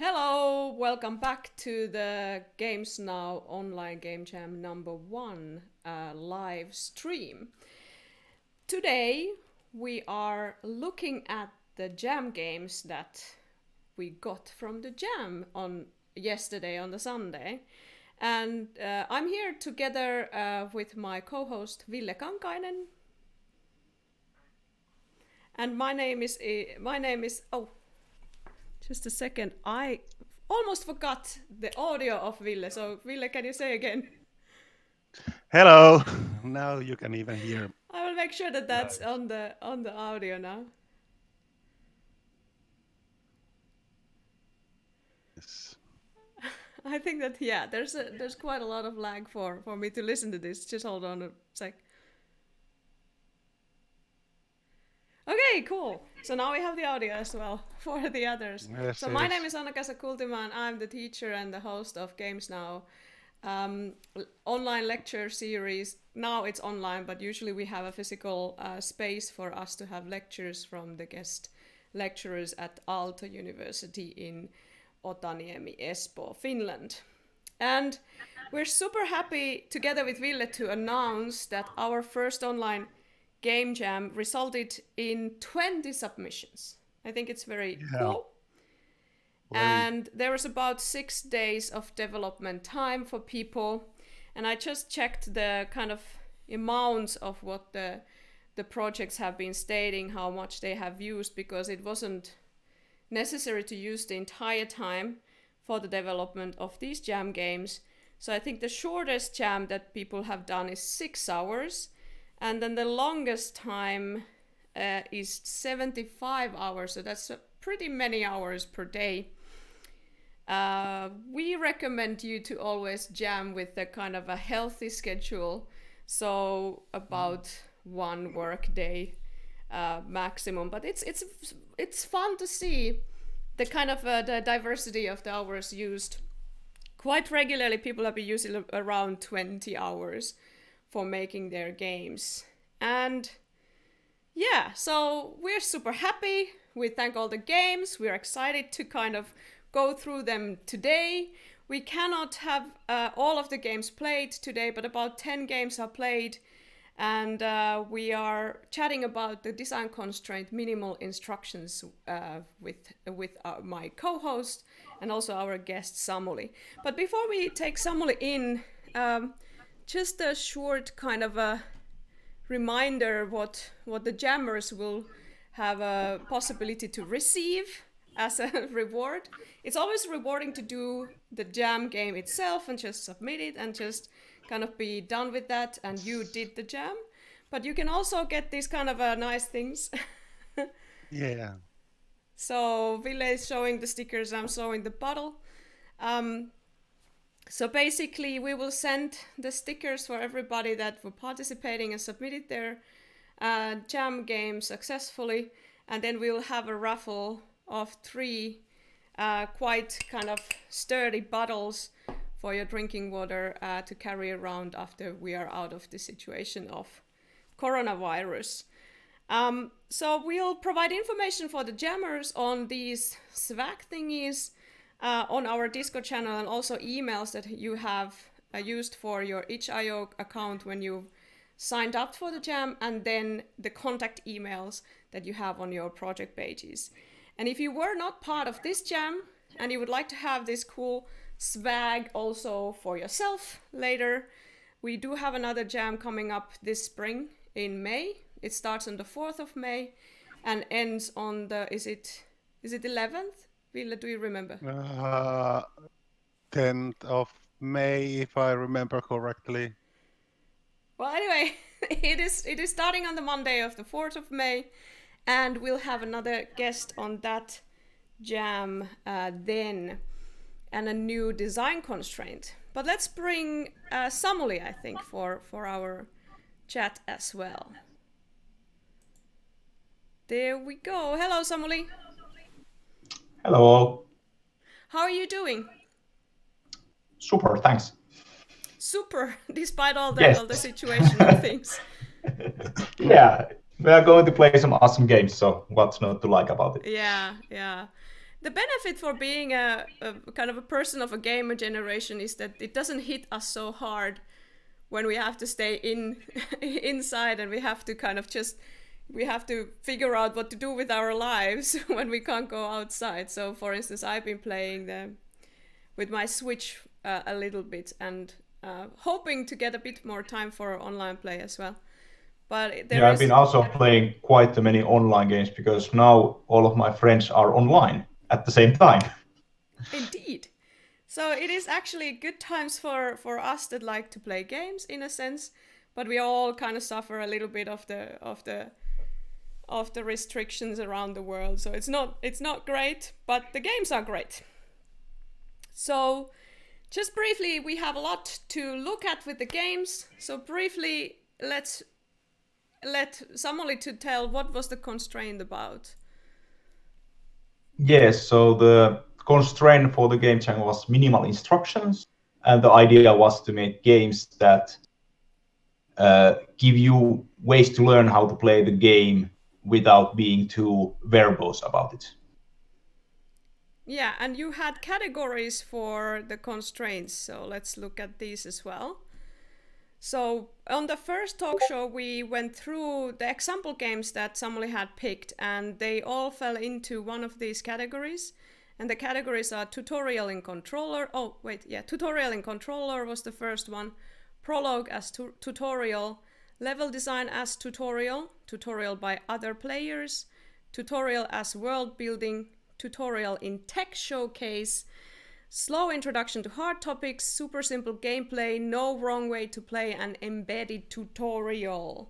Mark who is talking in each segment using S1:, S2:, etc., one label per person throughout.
S1: Hello, welcome back to the Games Now online game jam #1 live stream. Today we are looking at the jam games that we got from the jam on yesterday on the Sunday. And I'm here together with my co-host Ville Kankainen. And my name is just a second. I almost forgot the audio of Ville. So Ville, can you say again?
S2: Hello. Now you can even hear.
S1: I will make sure that that's on the audio now.
S2: Yes.
S1: I think that there's quite a lot of lag for me to listen to this. Just hold on a sec. Okay, cool. So now we have the audio as well for the others.
S2: Yes,
S1: So my name is Anna-Kaisa Kultiman. I'm the teacher and the host of Games Now online lecture series. Now it's online, but usually we have a physical space for us to have lectures from the guest lecturers at Aalto University in Otaniemi, Espoo, Finland. And we're super happy together with Ville to announce that our first online game jam resulted in 20 submissions. I think it's very cool. And there was about 6 days of development time for people. And I just checked the kind of amounts of what the projects have been stating, how much they have used, because it wasn't necessary to use the entire time for the development of these jam games. So I think the shortest jam that people have done is 6 hours. And then the longest time is 75 hours. So that's pretty many hours per day. We recommend you to always jam with a kind of a healthy schedule. So about 1 work day maximum. But it's fun to see the kind of the diversity of the hours used. Quite regularly, people have been using around 20 hours for making their games. And yeah, so we're super happy. We thank all the games. We're excited to kind of go through them today. We cannot have all of the games played today, but about 10 games are played. And we are chatting about the design constraint minimal instructions with my co-host and also our guest Samuli. But before we take Samuli in, just a short kind of a reminder what the jammers will have a possibility to receive as a reward. It's always rewarding to do the jam game itself and just submit it and just kind of be done with that and you did the jam. But you can also get these kind of nice things.
S2: Yeah.
S1: So Ville is showing the stickers, I'm showing the bottle. So basically we will send the stickers for everybody that were participating and submitted their jam game successfully. And then we'll have a raffle of 3 quite kind of sturdy bottles for your drinking water to carry around after we are out of the situation of coronavirus. So we'll provide information for the jammers on these swag thingies on our Discord channel and also emails that you have used for your itch.io account when you signed up for the jam, and then the contact emails that you have on your project pages. And if you were not part of this jam and you would like to have this cool swag also for yourself later, we do have another jam coming up this spring in May. It starts on the 4th of May and ends on the, is it 11th? Ville, do you remember?
S2: 10th of May, if I remember correctly.
S1: Well, anyway, it is starting on the Monday of the 4th of May, and we'll have another guest on that jam then, and a new design constraint. But let's bring Samuli, I think, for our chat as well. There we go. Hello, Samuli.
S3: Hello.
S1: How are you doing?
S3: Super, thanks.
S1: Super, despite all the situational things.
S3: Yeah, we are going to play some awesome games, so what's not to like about it?
S1: Yeah. the benefit for being a kind of a person of a gamer generation is that it doesn't hit us so hard when we have to stay inside, and we have to kind of we have to figure out what to do with our lives when we can't go outside. So for instance, I've been playing with my Switch a little bit, and hoping to get a bit more time for online play as well. But
S3: I've been also playing quite many online games because now all of my friends are online at the same time.
S1: Indeed. So it is actually good times for us that like to play games in a sense, but we all kind of suffer a little bit of the restrictions around the world. So it's not great, but the games are great. So just briefly, we have a lot to look at with the games. So briefly, let's let Samuli to tell what was the constraint about.
S3: Yes, so the constraint for the game channel was minimal instructions, and the idea was to make games that give you ways to learn how to play the game without being too verbose about it.
S1: Yeah, and you had categories for the constraints, so let's look at these as well. So on the first talk show, we went through the example games that Samuli had picked, and they all fell into one of these categories. And the categories are tutorial in controller. Tutorial in controller was the first one. Prologue as tutorial. Level design as tutorial. Tutorial by other players. Tutorial as world building. Tutorial in tech showcase. Slow introduction to hard topics, super simple gameplay, no wrong way to play, and embedded tutorial.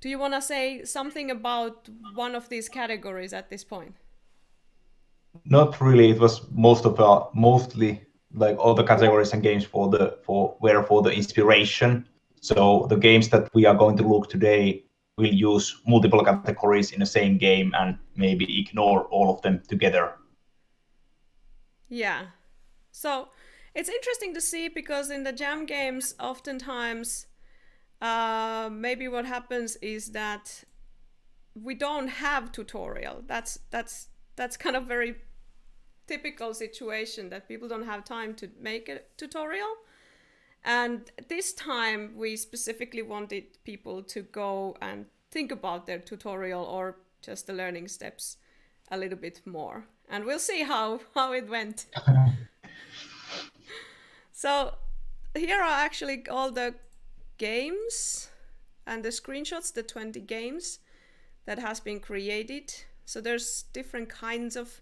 S1: Do you want to say something about one of these categories at this point?
S3: Not really. It was mostly like all the categories and games were for the inspiration. So the games that we are going to look today will use multiple categories in the same game and maybe ignore all of them together.
S1: Yeah. So it's interesting to see, because in the jam games, oftentimes maybe what happens is that we don't have tutorial. That's kind of very typical situation, that people don't have time to make a tutorial. And this time we specifically wanted people to go and think about their tutorial or just the learning steps a little bit more. And we'll see how it went. So here are actually all the games and the screenshots, the 20 games that has been created. So there's different kinds of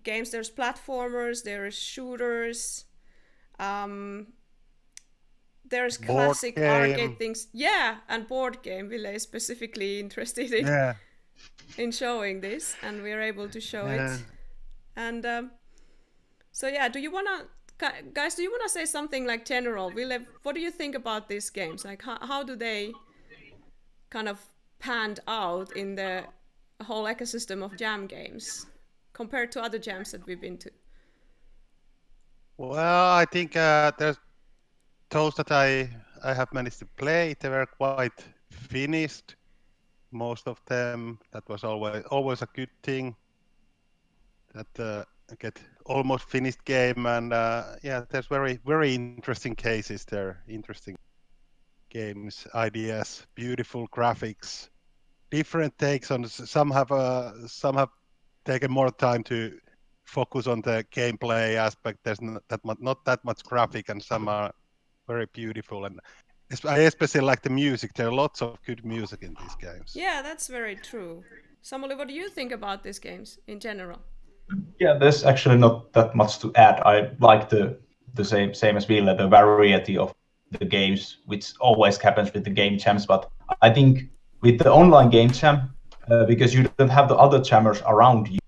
S1: games. There's platformers, there's shooters, there's classic arcade things. Yeah, and board game. Ville is specifically interested in showing this, and we're able to show it. And so yeah, guys, do you want to say something like general? Ville, what do you think about these games? Like how do they kind of panned out in the whole ecosystem of jam games compared to other jams that we've been to?
S2: Well, I think there's those that I have managed to play. They were quite finished. Most of them. That was always a good thing. That get almost finished game, and there's very interesting cases there. Interesting games, ideas, beautiful graphics, different takes on. Some have taken more time to focus on the gameplay aspect. There's not that much graphic, and some are very beautiful. And I especially like the music. There are lots of good music in these games.
S1: Yeah, that's very true. Samuli, what do you think about these games in general?
S3: Yeah, there's actually not that much to add. I like the same as Ville, the variety of the games, which always happens with the game jams. But I think with the online game jam, because you don't have the other jammers around you,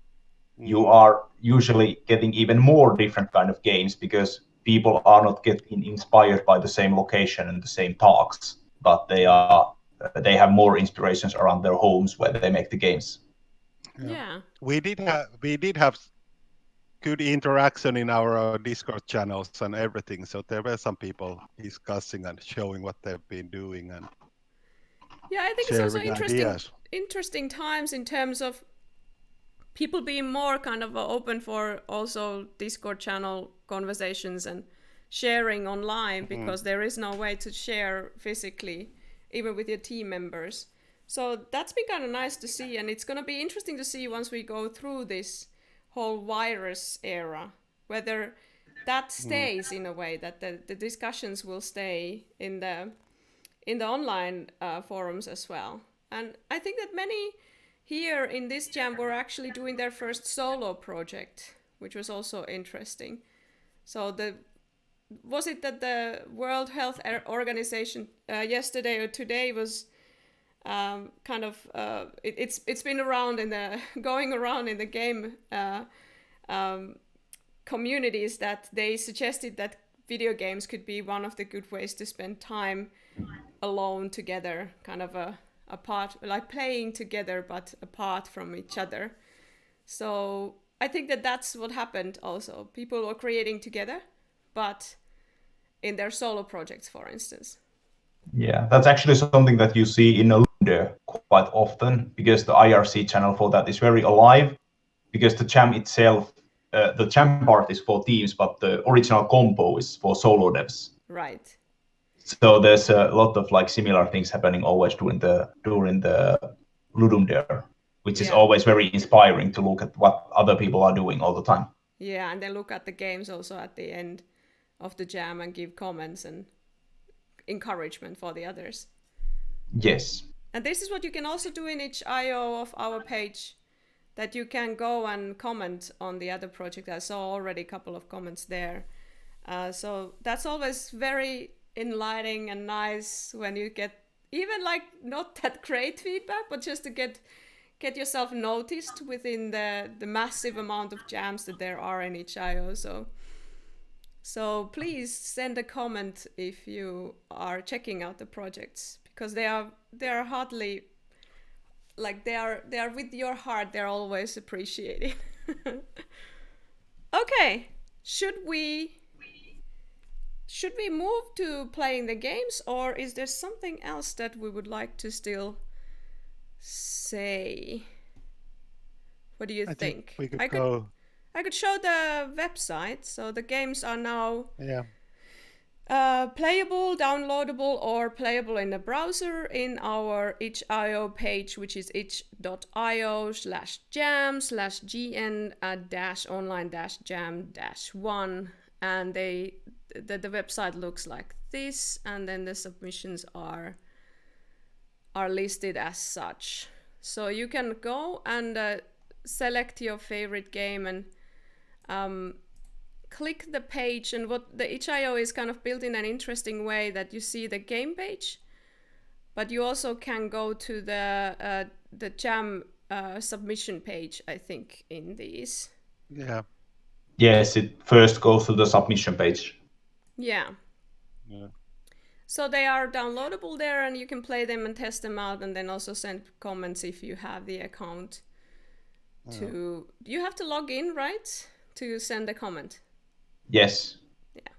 S3: you are usually getting even more different kind of games, because people are not getting inspired by the same location and the same talks, but they have more inspirations around their homes where they make the games.
S1: Yeah.
S2: We did have good interaction in our Discord channels and everything. So there were some people discussing and showing what they've been doing, and
S1: yeah, I think it's also
S2: ideas.
S1: interesting times in terms of people being more kind of open for also Discord channel conversations and sharing online, because there is no way to share physically, even with your team members. So that's been kind of nice to see, and it's going to be interesting to see once we go through this whole virus era, whether that stays in a way, that the discussions will stay in the online forums as well. And I think that many here in this jam were actually doing their first solo project, which was also interesting. So was it that the World Health Organization yesterday or today was it's been around going around in the game communities, that they suggested that video games could be one of the good ways to spend time alone together, kind of apart, like playing together but apart from each other. So I think that that's what happened also. People were creating together, but in their solo projects, for instance.
S3: Yeah, that's actually something that you see in Lunde quite often, because the IRC channel for that is very alive, because the jam itself, the jam part is for teams, but the original compo is for solo devs.
S1: Right.
S3: So there's a lot of like similar things happening always during the Ludum there, which is always very inspiring to look at what other people are doing all the time.
S1: Yeah, and then look at the games also at the end of the jam and give comments and encouragement for the others.
S3: Yes.
S1: And this is what you can also do in each IO of our page, that you can go and comment on the other project. I saw already a couple of comments there. So that's always very enlightening and nice when you get even like not that great feedback, but just to get yourself noticed within the massive amount of jams that there are in each IO. So please send a comment if you are checking out the projects, because they are hardly like they are with your heart. They're always appreciated. Okay, should we move to playing the games, or is there something else that we would like to still say? What do you think?
S2: We could go.
S1: I could show the website. So the games are now playable, downloadable, or playable in the browser in our itch.io page, which is itch.io/jam/gn-online-jam-1. And the website looks like this, and then the submissions are listed as such. So you can go and select your favorite game and click the page. And what the itch.io is kind of built in an interesting way, that you see the game page, but you also can go to the jam submission page, I think, in these.
S2: Yeah.
S3: Yes, it first goes to the submission page.
S1: Yeah. So they are downloadable there, and you can play them and test them out, and then also send comments if you have the account. You have to log in, right, to send a comment?
S3: Yes.
S1: Yeah.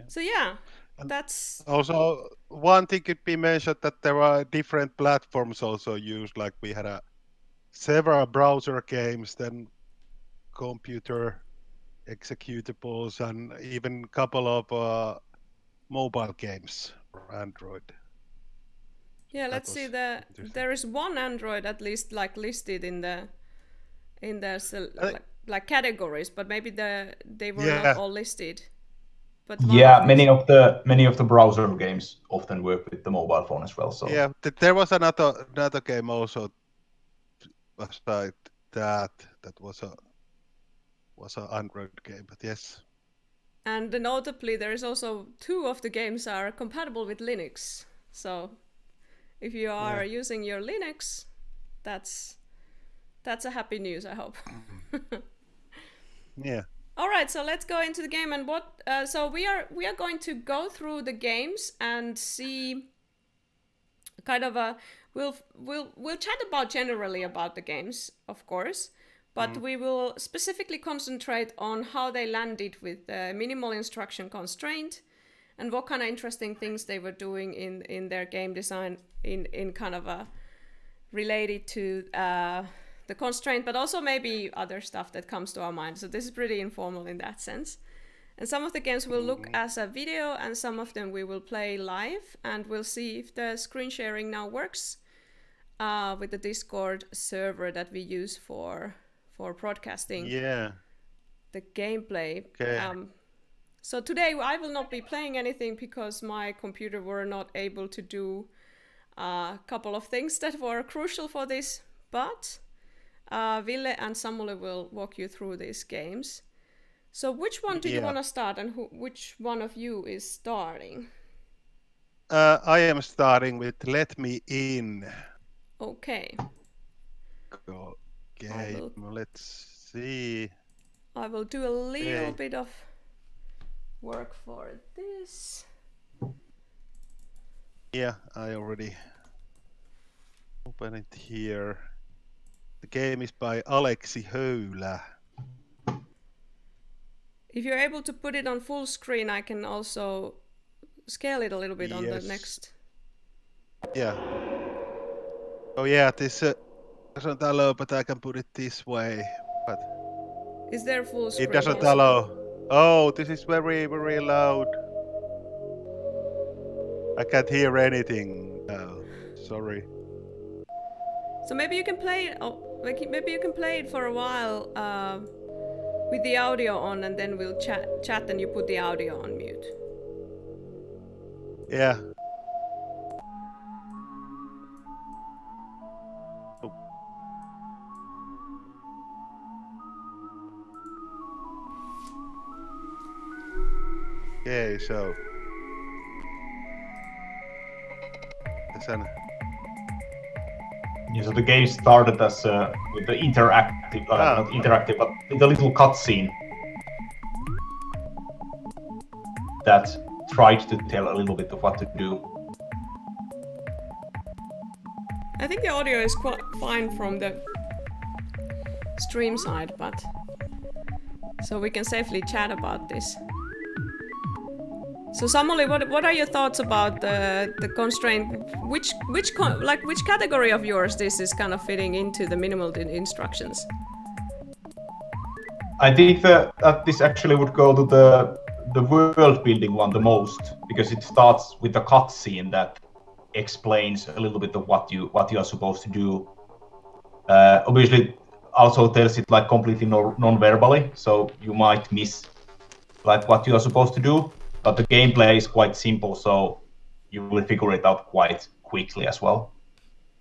S1: So yeah, that's
S2: also one thing could be mentioned, that there are different platforms also used. Like we had several browser games, then computer executables, and even a couple of mobile games for Android.
S1: Yeah, let's see. There is one Android at least, like listed in the like categories, but maybe they were not all listed. But
S3: many of the browser games often work with the mobile phone as well. So
S2: yeah, there was another game also beside that was an Android game, but yes.
S1: And notably, there is also 2 of the games are compatible with Linux. So if you are using your Linux, that's a happy news, I hope.
S2: Yeah.
S1: All right, so let's go into the game. And what? So we are going to go through the games and see kind of we'll chat about generally about the games, of course, but we will specifically concentrate on how they landed with the minimal instruction constraint, and what kind of interesting things they were doing in their game design in kind of a related to the constraint, but also maybe other stuff that comes to our mind. So this is pretty informal in that sense. And some of the games will look as a video, and some of them we will play live, and we'll see if the screen sharing now works with the Discord server that we use for broadcasting the gameplay.
S2: Okay.
S1: So today I will not be playing anything because my computer were not able to do a couple of things that were crucial for this, but Ville and Samuli will walk you through these games. So which one do you want to start, and which one of you is starting?
S2: I am starting with Let Me In.
S1: Okay.
S2: Okay, let's see.
S1: I will do a little bit of work for this.
S2: Yeah, I already open it here. The game is by Aleksi Höylä.
S1: If you're able to put it on full screen, I can also scale it a little bit on the next.
S2: Yeah. Oh yeah, this doesn't allow, but I can put it this way. But
S1: is there full screen?
S2: It doesn't allow. Oh, this is very, very loud. I can't hear anything now. Sorry.
S1: So maybe you can play it. Maybe you can play it for a while with the audio on, and then we'll chat, and you put the audio on mute.
S2: Yeah. Okay, so
S3: Yeah, so the game started as with the interactive, not interactive, but with a little cutscene that tried to tell a little bit of what to do.
S1: I think the audio is quite fine from the stream side, but so we can safely chat about this. So Samuli, what are your thoughts about the constraint? Which category of yours this is kind of fitting into the minimal instructions?
S3: I think that this actually would go to the world building one the most, because it starts with a cutscene that explains a little bit of what you are supposed to do. Obviously, also tells it like completely non-verbally, so you might miss like what you are supposed to do. But the gameplay is quite simple, so you will figure it out quite quickly as well.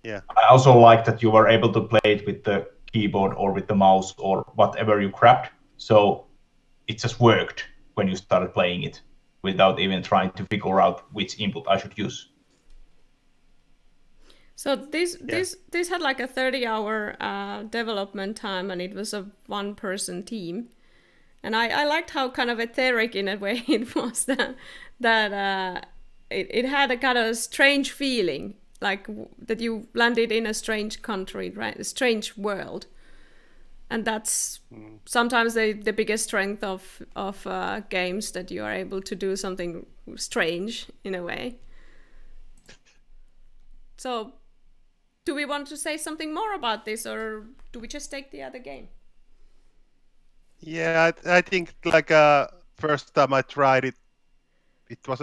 S2: Yeah.
S3: I also like that you were able to play it with the keyboard or with the mouse or whatever you grabbed. So it just worked when you started playing it without even trying to figure out which input I should use.
S1: So this had like a 30-hour development time, and it was a one-person team. And I liked how kind of etheric in a way it was that it had a kind of strange feeling, like that you landed in a strange country, right? A strange world. And that's sometimes the biggest strength of games, that you are able to do something strange in a way. So do we want to say something more about this, or do we just take the other game?
S2: Yeah, I think like first time I tried it,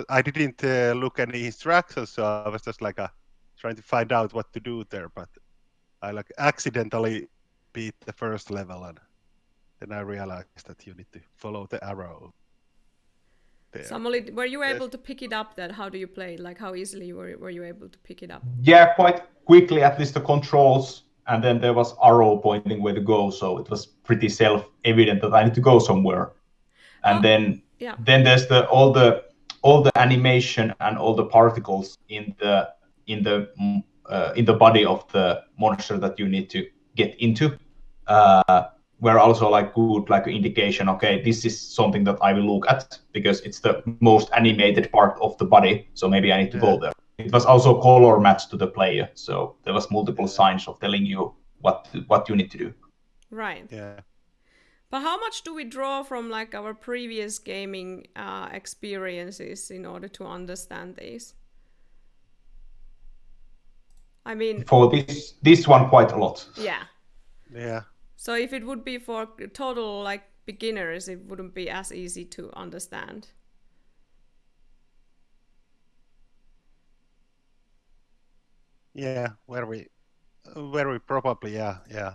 S2: I didn't look any instructions, so I was just like trying to find out what to do there. But I like accidentally beat the first level, and then I realized that you need to follow the arrow. There.
S1: Samuli, were you able to pick it up? That how do you play? Like how easily were you able to pick it up?
S3: Yeah, quite quickly, at least the controls. And then there was arrow pointing where to go, so it was pretty self-evident that I need to go somewhere. And then there's all the animation and all the particles in the body of the monster that you need to get into. Were also like good like indication. Okay, this is something that I will look at because it's the most animated part of the body. So maybe I need to go there. It was also color matched to the player, so there was multiple signs of telling you what you need to do.
S1: Right.
S2: Yeah.
S1: But how much do we draw from like our previous gaming experiences in order to understand these? I mean,
S3: for this one quite a lot.
S1: Yeah.
S2: Yeah.
S1: So if it would be for total like beginners, it wouldn't be as easy to understand.
S2: Yeah, very probably, yeah.
S1: Yeah.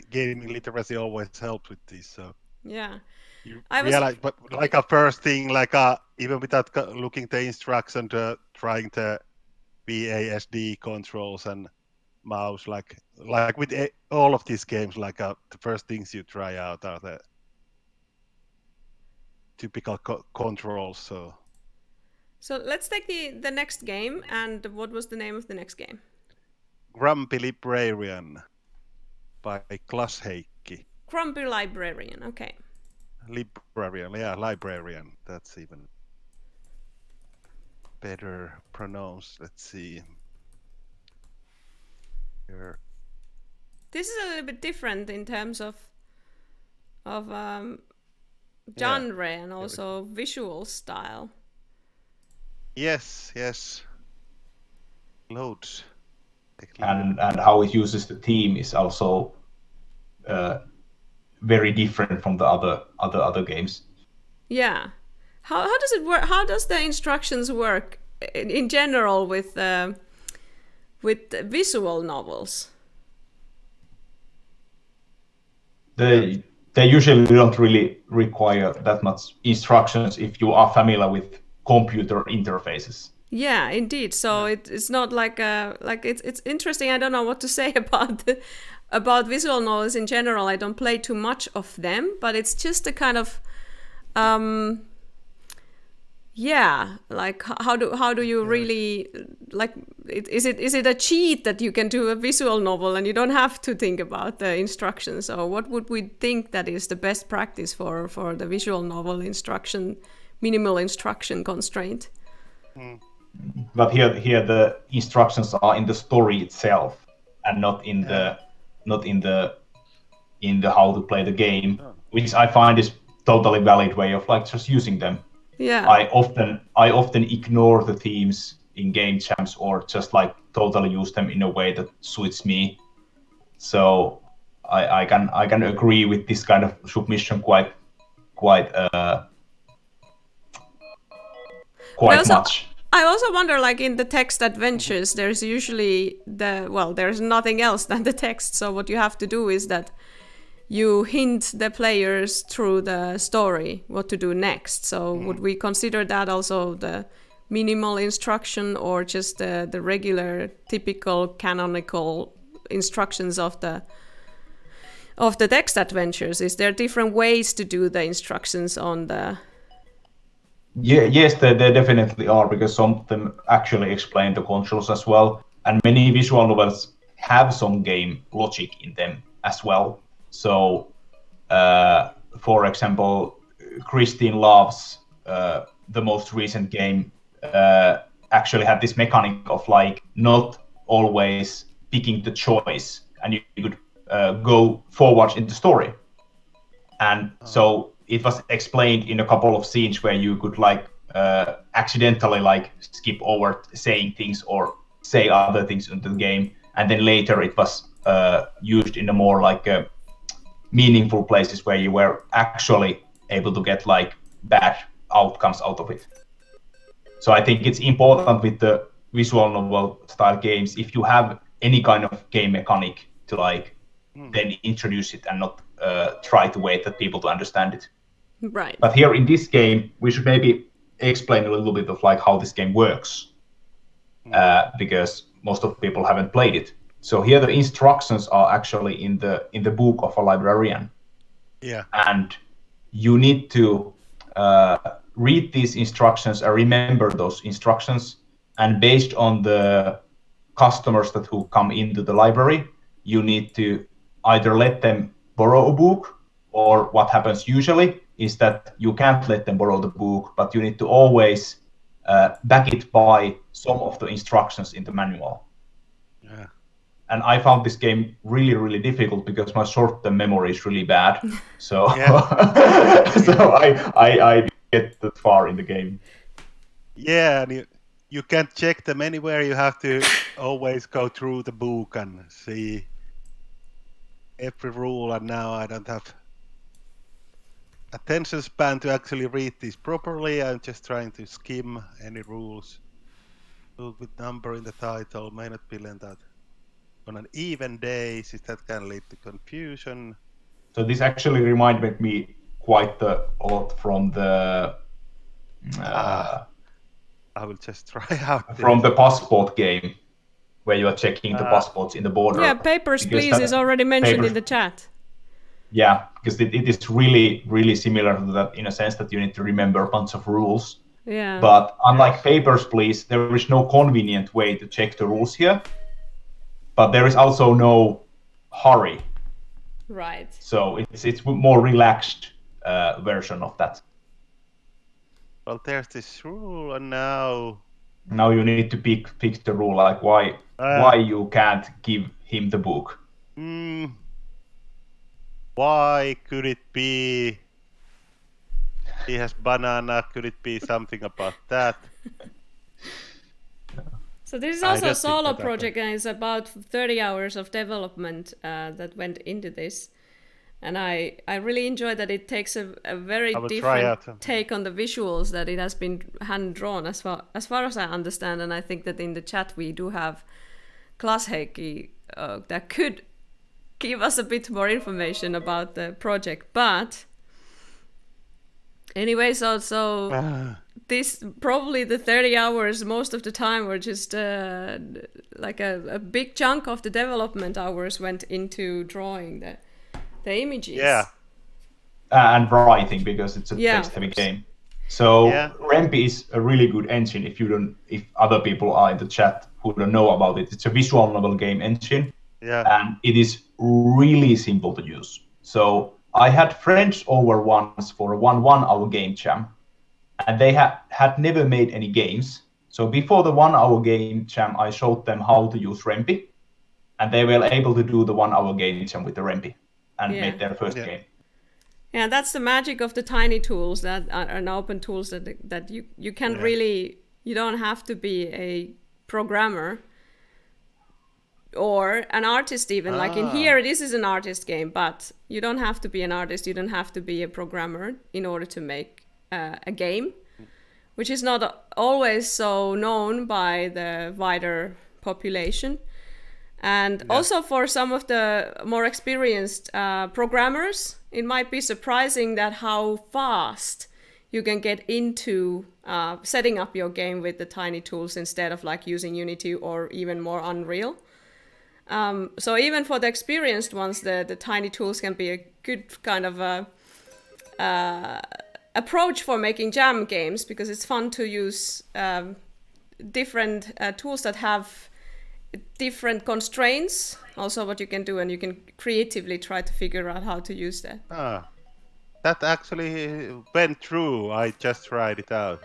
S2: Gaming literacy always helps with this, so
S1: Yeah.
S2: you
S1: I was
S2: realize, but like a first thing, like even without looking the instruction, trying the VASD controls and mouse, like with all of these games, like the first things you try out are the typical controls.
S1: So let's take the next game. And what was the name of the next game?
S2: Grumpy Librarian by Klaus Heikki.
S1: Grumpy Librarian. Okay.
S2: Librarian, yeah, librarian. That's even better pronounced. Let's see. Here.
S1: This is a little bit different in terms of genre and also visual style.
S2: Yes. Loads.
S3: And how it uses the theme is also very different from the other games.
S1: Yeah. How does it work? How does the instructions work in general with visual novels?
S3: They usually don't really require that much instructions if you are familiar with computer interfaces.
S1: Yeah, indeed. So it's not like it's interesting. I don't know what to say about visual novels in general. I don't play too much of them, but it's just a kind of like how do you really like is it a cheat that you can do a visual novel and you don't have to think about the instructions, or what would we think that is the best practice for the visual novel instruction, minimal instruction constraint?
S3: But here the instructions are in the story itself and not in the how to play the game, which I find is totally valid way of like just using them.
S1: Yeah.
S3: I often ignore the themes in game jams or just like totally use them in a way that suits me. So I can agree with this kind of submission quite much.
S1: I also wonder, like in the text adventures, there's usually there's nothing else than the text. So what you have to do is that you hint the players through the story what to do next. So would we consider that also the minimal instruction, or just the regular, typical, canonical instructions of the text adventures? Is there different ways to do the instructions on the?
S3: Yes, there definitely are, because some of them actually explain the controls as well, and many visual novels have some game logic in them as well. So, for example, Christine Love's the most recent game actually had this mechanic of like not always picking the choice, and you could go forward in the story. And so it was explained in a couple of scenes where you could like accidentally like skip over saying things or say other things in the game, and then later it was used in a more like meaningful places where you were actually able to get like bad outcomes out of it. So I think it's important with the visual novel style games, if you have any kind of game mechanic, to like then introduce it and not try to wait that people to understand it.
S1: Right.
S3: But here in this game, we should maybe explain a little bit of like how this game works, because most of the people haven't played it. So here the instructions are actually in the book of a librarian.
S2: Yeah.
S3: And you need to read these instructions and remember those instructions. And based on the customers who come into the library, you need to either let them borrow a book, or what happens usually is that you can't let them borrow the book, but you need to always back it by some of the instructions in the manual.
S2: Yeah.
S3: And I found this game really, really difficult because my short-term memory is really bad. So, so I didn't get that far in the game.
S2: Yeah, and you can't check them anywhere. You have to always go through the book and see every rule, and now I don't have attention span to actually read these properly. I'm just trying to skim any rules. Rule with number in the title may not be lent out on an even day, since that can lead to confusion.
S3: So this actually reminded me quite a lot from the
S2: I will just try out
S3: from the passport game, where you are checking the passports in the border.
S1: Yeah, Papers, Please is already mentioned in the chat.
S3: Yeah, because it is really, really similar to that in a sense that you need to remember a bunch of rules.
S1: Yeah.
S3: But unlike Papers, Please, there is no convenient way to check the rules here. But there is also no hurry.
S1: Right.
S3: So it's more relaxed version of that.
S2: Well, there's this rule, and now
S3: you need to pick the rule, like why you can't give him the book.
S2: Why could it be? He has banana. Could it be something about that?
S1: So this is also a solo project, and it's about 30 hours of development that went into this. And I really enjoy that it takes a very different take on the visuals, that it has been hand drawn as far as I understand. And I think that in the chat we do have Klaas Heikki that could give us a bit more information about the project. But anyways, also this probably the 30 hours most of the time were just like a big chunk of the development hours went into drawing the images.
S2: Yeah.
S3: And writing, because it's a text-heavy game. So Rempi is a really good engine. If other people are in the chat who don't know about it, it's a visual novel game engine.
S2: Yeah.
S3: And it is really simple to use. So I had friends over once for a 1-hour game jam, and they had never made any games. So before the 1-hour game jam, I showed them how to use Rempi, and they were able to do the 1-hour game jam with the Rempi and made their first game.
S1: Yeah, that's the magic of the tiny tools that are open tools that you can really, you don't have to be a programmer or an artist even. Like in here, this is an artist game, but you don't have to be an artist, you don't have to be a programmer in order to make a game, which is not always so known by the wider population. And also for some of the more experienced programmers, it might be surprising that how fast you can get into setting up your game with the tiny tools instead of like using Unity or even more Unreal. So even for the experienced ones, the tiny tools can be a good kind of approach for making jam games, because it's fun to use different tools that have different constraints, also what you can do, and you can creatively try to figure out how to use that.
S2: That actually went through. I just tried it out.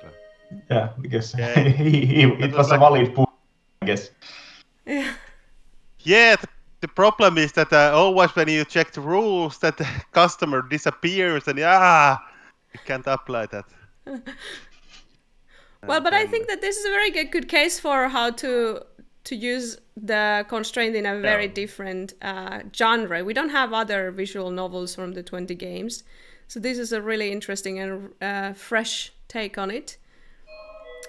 S3: Yeah, because it was a valid point, I guess.
S2: Yeah, the problem is that always when you check the rules, that the customer disappears, and you can't apply that.
S1: Well, but I think that this is a very good case for how to use the constraint in a very different genre. We don't have other visual novels from the 20 games, so this is a really interesting and fresh take on it.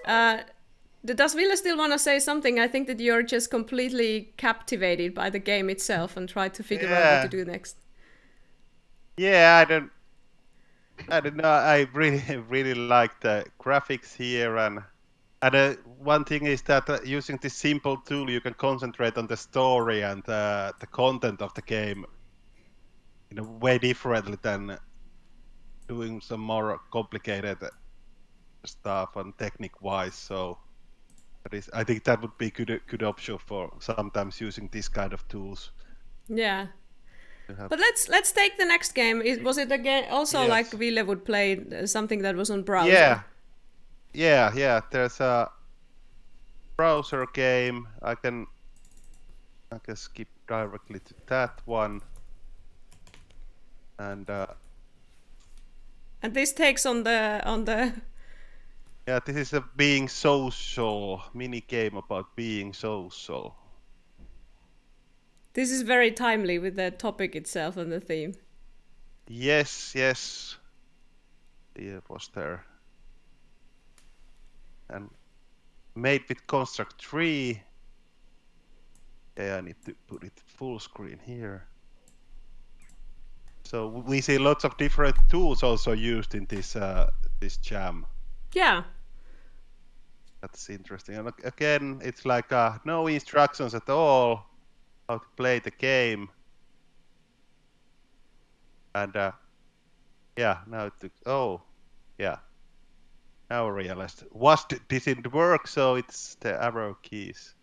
S1: Does Ville still want to say something? I think that you're just completely captivated by the game itself and try to figure out what to do next.
S2: Yeah, I don't know. I really like the graphics here, and one thing is that using this simple tool, you can concentrate on the story and the content of the game in a way differently than doing some more complicated stuff and technique-wise. So I think that would be good option for sometimes using this kind of tools.
S1: Yeah. But let's take the next game. Was it again also like Ville would play something that was on browser?
S2: Yeah. There's a browser game. I can skip directly to that one. And
S1: this takes on the.
S2: Yeah, this is a being social mini game about being social.
S1: This is very timely with the topic itself and the theme.
S2: Yes. It was there. And made with Construct 3. Yeah, I need to put it full screen here. So we see lots of different tools also used in this jam.
S1: Yeah.
S2: That's interesting. And again, it's like no instructions at all how to play the game. And yeah, now it took, yeah. Now I realized didn't work, so it's the arrow keys.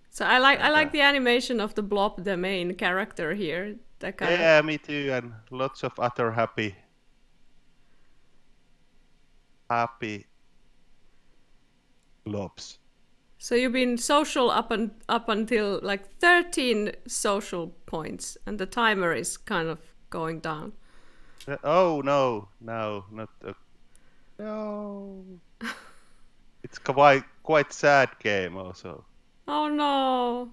S1: So I like the animation of the blob, the main character here. That kind
S2: yeah, me too, and lots of other happy blobs.
S1: So you've been social up until like 13 social points, and the timer is kind of going down.
S2: Oh no, not no. It's quite sad game also.
S1: Oh no.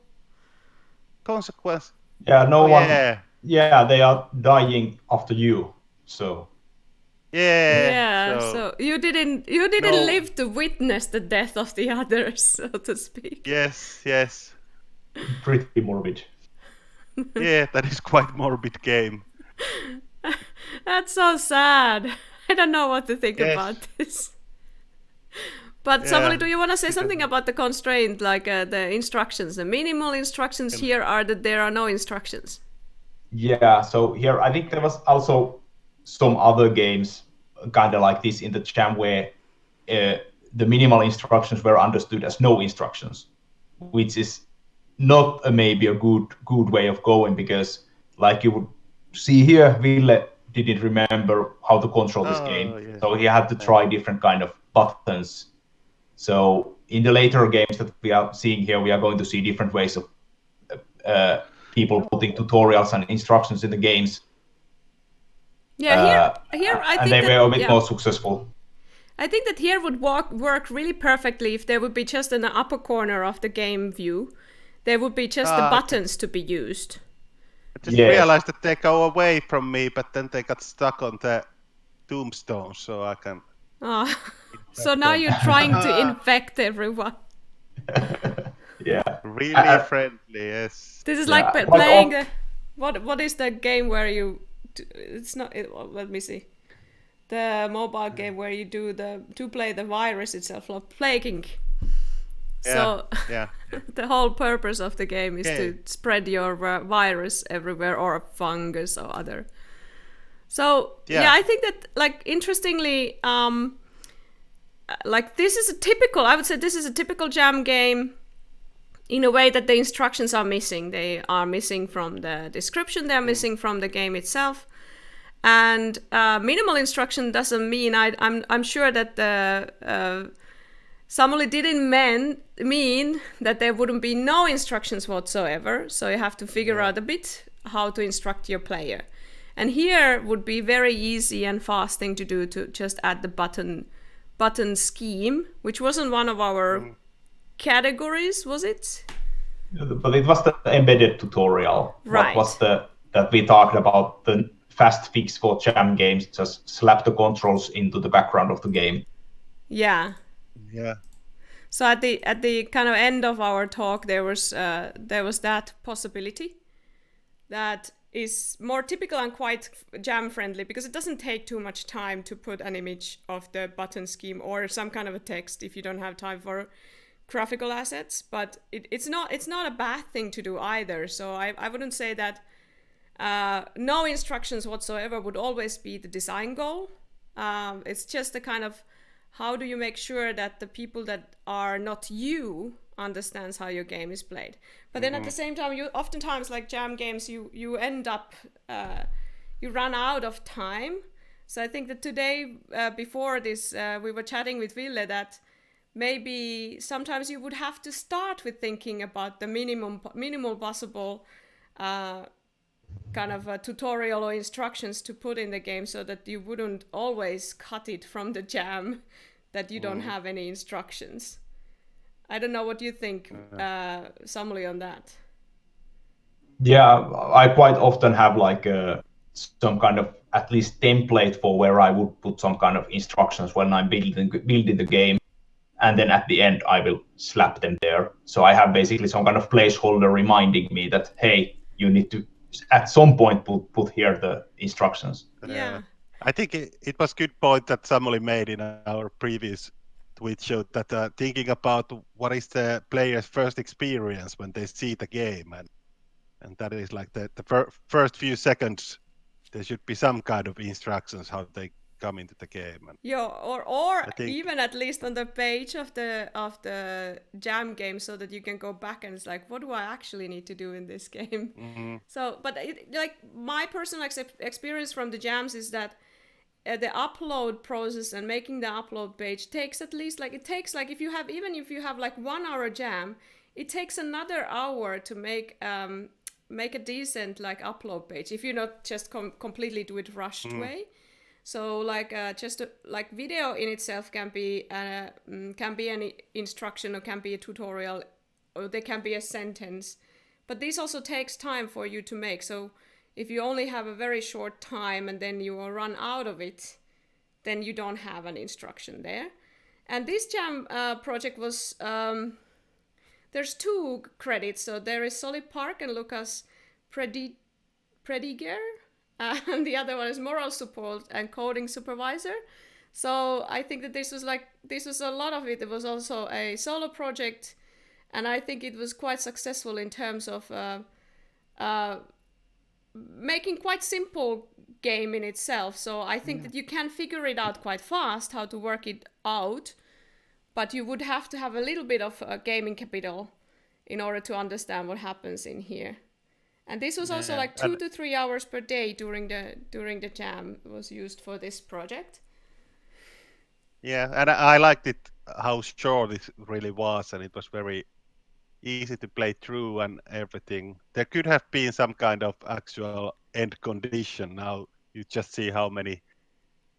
S2: Consequence.
S3: Yeah, no one.
S2: Yeah.
S3: Yeah, they are dying after you. So.
S1: Yeah.
S2: So
S1: you didn't live to witness the death of the others, so to speak.
S2: Yes.
S3: Pretty morbid.
S2: Yeah, that is quite morbid game.
S1: That's so sad. I don't know what to think about this. But Samuli, do you want to say something about the constraint, like the instructions? The minimal instructions here are that there are no instructions.
S3: Yeah, so here I think there was also some other games kind of like this in the jam where the minimal instructions were understood as no instructions, which is not maybe a good way of going, because like you would see here, Ville didn't remember how to control this game, so he had to try different kind of buttons. So in the later games that we are seeing here, we are going to see different ways of people putting tutorials and instructions in the games.
S1: Yeah, here I think
S3: and they were a bit more successful.
S1: I think that here would work really perfectly if there would be just in the upper corner of the game view, there would be just the buttons to be used.
S2: I just realized that they go away from me, but then they got stuck on the tombstones, so I can...
S1: So now you're trying to infect everyone.
S3: Yeah.
S2: Really friendly, yes.
S1: This is like playing the... What is the game where you... It's not... let me see. The mobile game where you to play the virus itself, like plaguing. So the whole purpose of the game is to spread your virus everywhere, or a fungus or other. So I think that, like, interestingly, like this is I would say this is a typical jam game in a way that the instructions are missing. They are missing from the description, they're missing from the game itself. And minimal instruction doesn't mean, I'm sure that Samuli didn't mean that there wouldn't be no instructions whatsoever. So you have to figure out a bit how to instruct your player. And here would be very easy and fast thing to do, to just add the button scheme, which wasn't one of our categories, was it?
S3: But it was the embedded tutorial.
S1: Right.
S3: What was that we talked about, the fast fix for jam games, just slap the controls into the background of the game.
S1: Yeah. So at the kind of end of our talk, there was that possibility that is more typical and quite jam friendly, because it doesn't take too much time to put an image of the button scheme or some kind of a text if you don't have time for graphical assets. But it's not a bad thing to do either. So I wouldn't say that no instructions whatsoever would always be the design goal. It's just the kind of, how do you make sure that the people that are not you understands how your game is played. But then at the same time, you oftentimes, like jam games, you end up you run out of time. So I think that today, before this, we were chatting with Ville that maybe sometimes you would have to start with thinking about the minimal possible kind of a tutorial or instructions to put in the game, so that you wouldn't always cut it from the jam that you don't have any instructions. I don't know what you think, Samuli, on that.
S3: Yeah, I quite often have like some kind of at least template for where I would put some kind of instructions when I'm building the game, and then at the end I will slap them there. So I have basically some kind of placeholder reminding me that hey, you need to at some point put here the instructions.
S1: Yeah.
S2: I think it was good point that Samuli made in our previous tweet show that thinking about what is the player's first experience when they see the game, and that is like the first few seconds there should be some kind of instructions how they come into the game. And
S1: Yeah, or
S2: I think,
S1: even at least on the page of the jam game, so that you can go back and it's like, what do I actually need to do in this game?
S2: mm-hmm.
S1: So, but like my personal experience from the jams is that the upload process and making the upload page takes at least like if you have like 1 hour jam, it takes another hour to make a decent like upload page if you not just completely do it rushed way. So like like video in itself can be an instruction or can be a tutorial or there can be a sentence, but this also takes time for you to make. So if you only have a very short time and then you will run out of it, then you don't have an instruction there. And this jam project was there's 2 credits. So there is Solid Park and Lucas Prediger. And the other one is moral support and coding supervisor. So I think that this was a lot of it. It was also a solo project, and I think it was quite successful in terms of making quite simple game in itself. So I think that you can figure it out quite fast how to work it out, but you would have to have a little bit of gaming capital in order to understand what happens in here. And this was also like 2 to 3 hours per day during the jam was used for this project.
S2: Yeah, and I liked it how short it really was, and it was very easy to play through and everything. There could have been some kind of actual end condition. Now you just see how many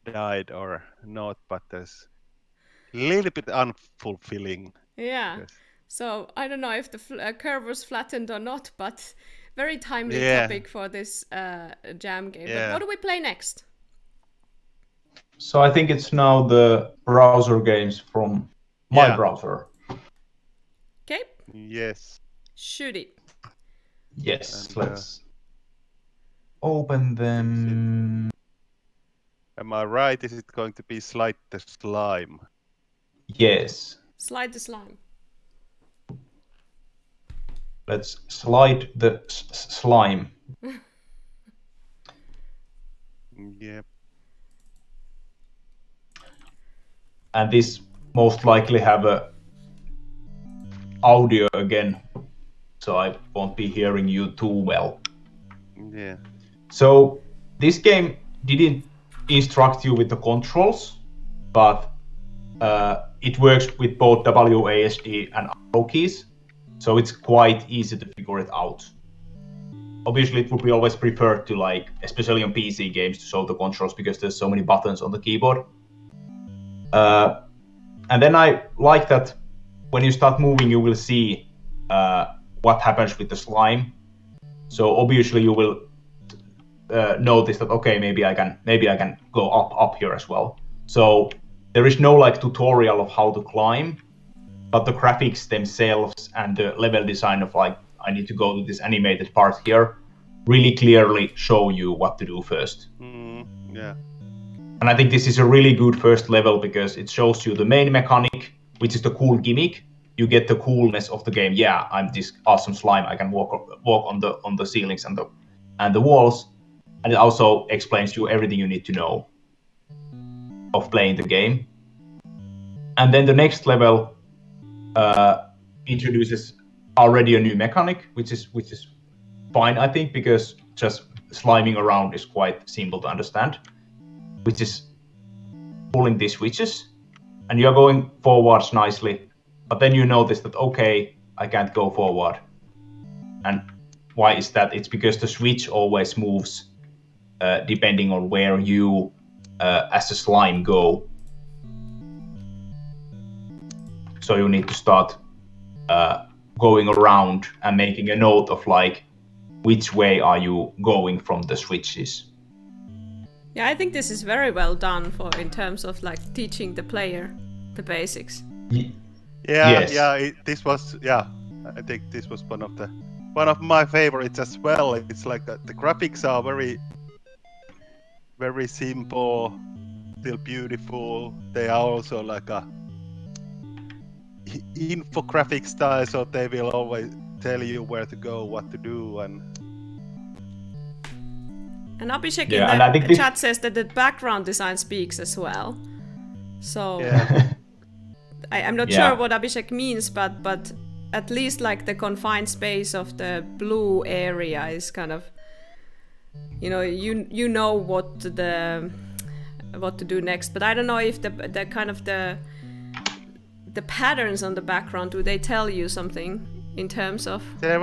S2: died or not, but there's a little bit unfulfilling.
S1: Yeah.
S2: Yes.
S1: So I don't know if the curve was flattened or not, but very timely topic for this jam game.
S2: Yeah.
S1: But what do we play next?
S3: So I think it's now the browser games from my browser.
S1: Okay.
S2: Yes.
S1: Shoot it.
S3: Yes, and, let's open them.
S2: Am I right? Is it going to be Slide the Slime?
S3: Yes.
S1: Slide the slime.
S3: Let's slide the slime.
S2: Yep.
S3: And this most likely have a audio again, so I won't be hearing you too well.
S2: Yeah.
S3: So this game didn't instruct you with the controls, but it works with both WASD and arrow keys, so it's quite easy to figure it out. Obviously, it would be always preferred to, like, especially on PC games, to show the controls because there's so many buttons on the keyboard. And then I like that when you start moving, you will see what happens with the slime. So obviously, you will notice that okay, maybe I can go up here as well. So there is no like tutorial of how to climb, but the graphics themselves and the level design of like I need to go to this animated part here really clearly show you what to do first.
S2: Yeah.
S3: And I think this is a really good first level because it shows you the main mechanic, which is the cool gimmick. You get the coolness of the game. Yeah, I'm this awesome slime. I can walk on the ceilings and the walls. And it also explains you everything you need to know of playing the game. And then the next level introduces already a new mechanic, which is fine, I think, because just sliming around is quite simple to understand, which is pulling these switches, and you're going forwards nicely, but then you notice that, okay, I can't go forward. And why is that? It's because the switch always moves depending on where you, as a slime, go. So you need to start going around and making a note of like, which way are you going from the switches.
S1: Yeah, I think this is very well done in terms of like teaching the player the basics.
S2: Yeah,
S3: Yes.
S2: this was I think this was one of my favorites as well. It's like the graphics are very very simple, still beautiful. They are also like a infographic style, so they will always tell you where to go, what to do, and
S1: Abhishek
S3: Yeah,
S1: in
S3: and I think
S1: the
S3: this-
S1: chat says that the background design speaks as well. So
S2: yeah.
S1: I'm not
S3: Yeah.
S1: sure what Abhishek means, but at least like the confined space of the blue area is kind of, you know what to do next. But I don't know if the kind of the patterns on the background, do they tell you something in terms of?
S2: There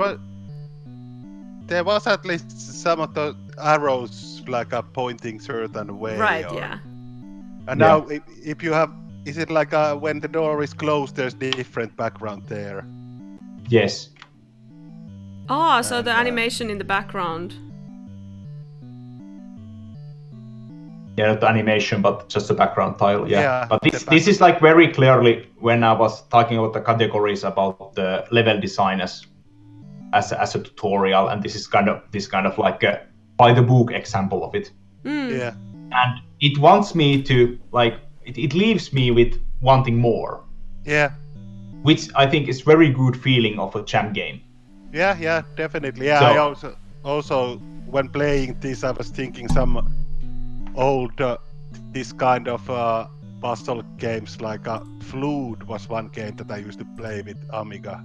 S2: was at least some of the arrows like a pointing certain way.
S1: Right. Yeah.
S2: And
S3: Yeah.
S2: now, if you have, is it like when the door is closed, there's different background there?
S3: Yes.
S1: Oh, so
S2: And,
S1: the animation in the background.
S3: Yeah, not the animation, but just the background tile. Yeah.
S2: Yeah,
S3: But
S2: the
S3: this is like very clearly when I was talking about the categories about the level design as a tutorial, and this is kind of like a by the book example of it.
S2: Yeah,
S3: And it wants me to like it leaves me with wanting more,
S2: yeah,
S3: which I think is very good feeling of a jam game.
S2: yeah, definitely. Yeah,
S3: So-
S2: I also when playing this, I was thinking some old this kind of puzzle games like Flood was one game that I used to play with Amiga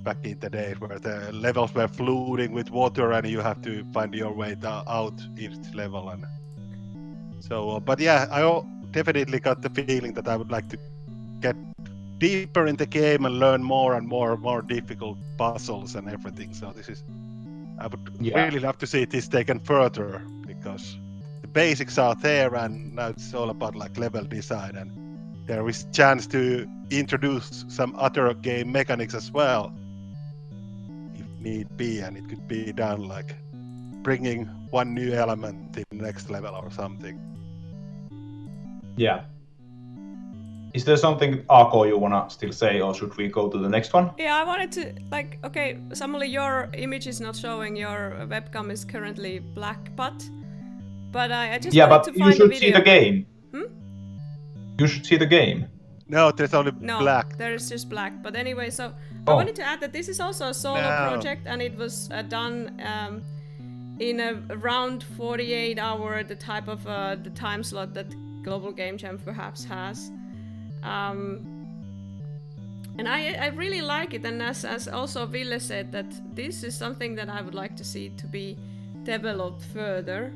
S2: back in the days, where the levels were flooding with water and you have to find your way out each level and so on. But yeah, I definitely got the feeling that I would like to get deeper in the game and learn more and more difficult puzzles and everything. So I would really love to see this taken further, because the basics are there and now it's all about like level design, and there is chance to introduce some other game mechanics as well if need be, and it could be done like bringing one new element in the next level or something.
S3: Yeah. Is there something, Ako, you wanna still say, or should we go to the next one?
S1: Yeah, I wanted to okay, Samuli, your image is not showing. Your webcam is currently black, but I just wanted to find
S3: you should
S1: the
S3: see
S1: video.
S3: the game. You should see the game.
S2: No, there's only
S1: No,
S2: black.
S1: there is just black. But anyway, so I wanted to add that this is also a solo project, and it was done in around 48 hour, the type of the time slot that Global Game Jam perhaps has. And I really like it, and as also Ville said, that this is something that I would like to see to be developed further,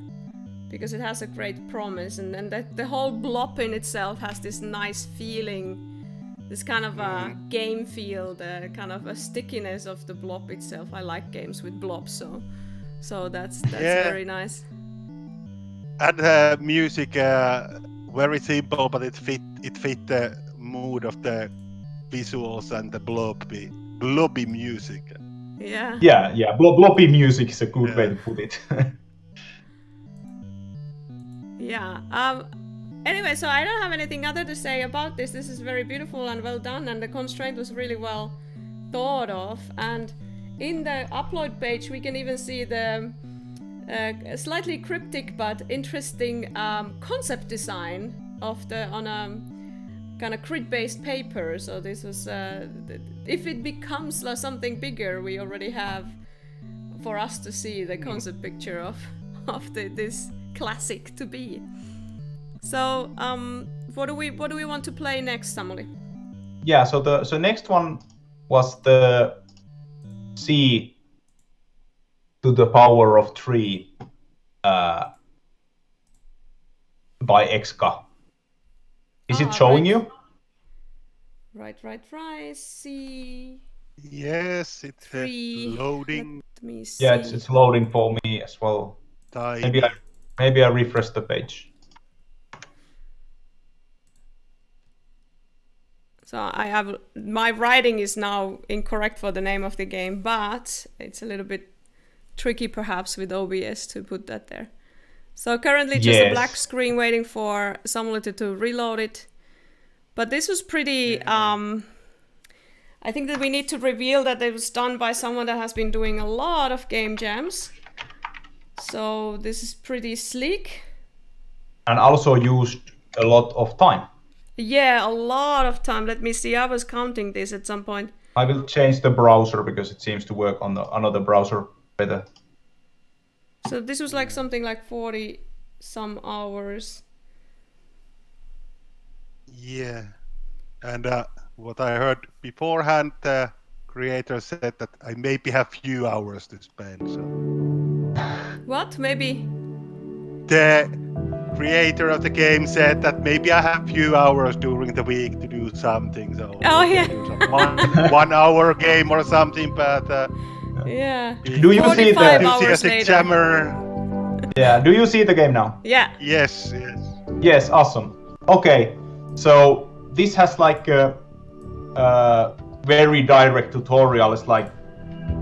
S1: because it has a great promise, and that the whole blob in itself has this nice feeling, this kind of a game feel, the kind of a stickiness of the blob itself. I like games with blobs, so that's very nice.
S2: And music, very simple, but it fit the mood of the visuals and the blobby music.
S1: Yeah.
S3: Yeah. Bloppy music is a good way to put it.
S1: Yeah. Anyway, so I don't have anything other to say about this. This is very beautiful and well done, and the constraint was really well thought of. And in the upload page, we can even see the slightly cryptic but interesting concept design on a kind of grid-based paper. So this was, if it becomes something bigger, we already have for us to see the concept picture of this classic to be. So what do we want to play next, Samuli?
S3: Yeah, so next one was the C to the power of 3 by Exka. Is it showing you?
S1: Right. See.
S2: Yes, it's loading.
S1: Let me see.
S3: Yeah, it's loading for me as well.
S2: Tiny.
S3: Maybe I refresh the page.
S1: So my writing is now incorrect for the name of the game, but it's a little bit tricky perhaps with OBS to put that there. So currently just a black screen waiting for Samuli to reload it. But this was pretty, I think that we need to reveal that it was done by someone that has been doing a lot of game jams. So this is pretty sleek.
S3: And also used a lot of time.
S1: Yeah, a lot of time. Let me see, I was counting this at some point.
S3: I will change the browser because it seems to work on another browser better.
S1: So this was like something like 40 some hours.
S2: Yeah, and what I heard beforehand, the creator said that I maybe have few hours to spend. So
S1: What? Maybe?
S2: the creator of the game said that maybe I have few hours during the week to do something. So
S1: oh yeah,
S2: do some 1 hour game or something. But
S1: yeah.
S3: Do you see the
S2: enthusiastic jammer?
S3: Yeah. Do you see the game now?
S1: Yeah.
S2: Yes.
S3: Yes. Awesome. Okay. So this has like a very direct tutorial. It's like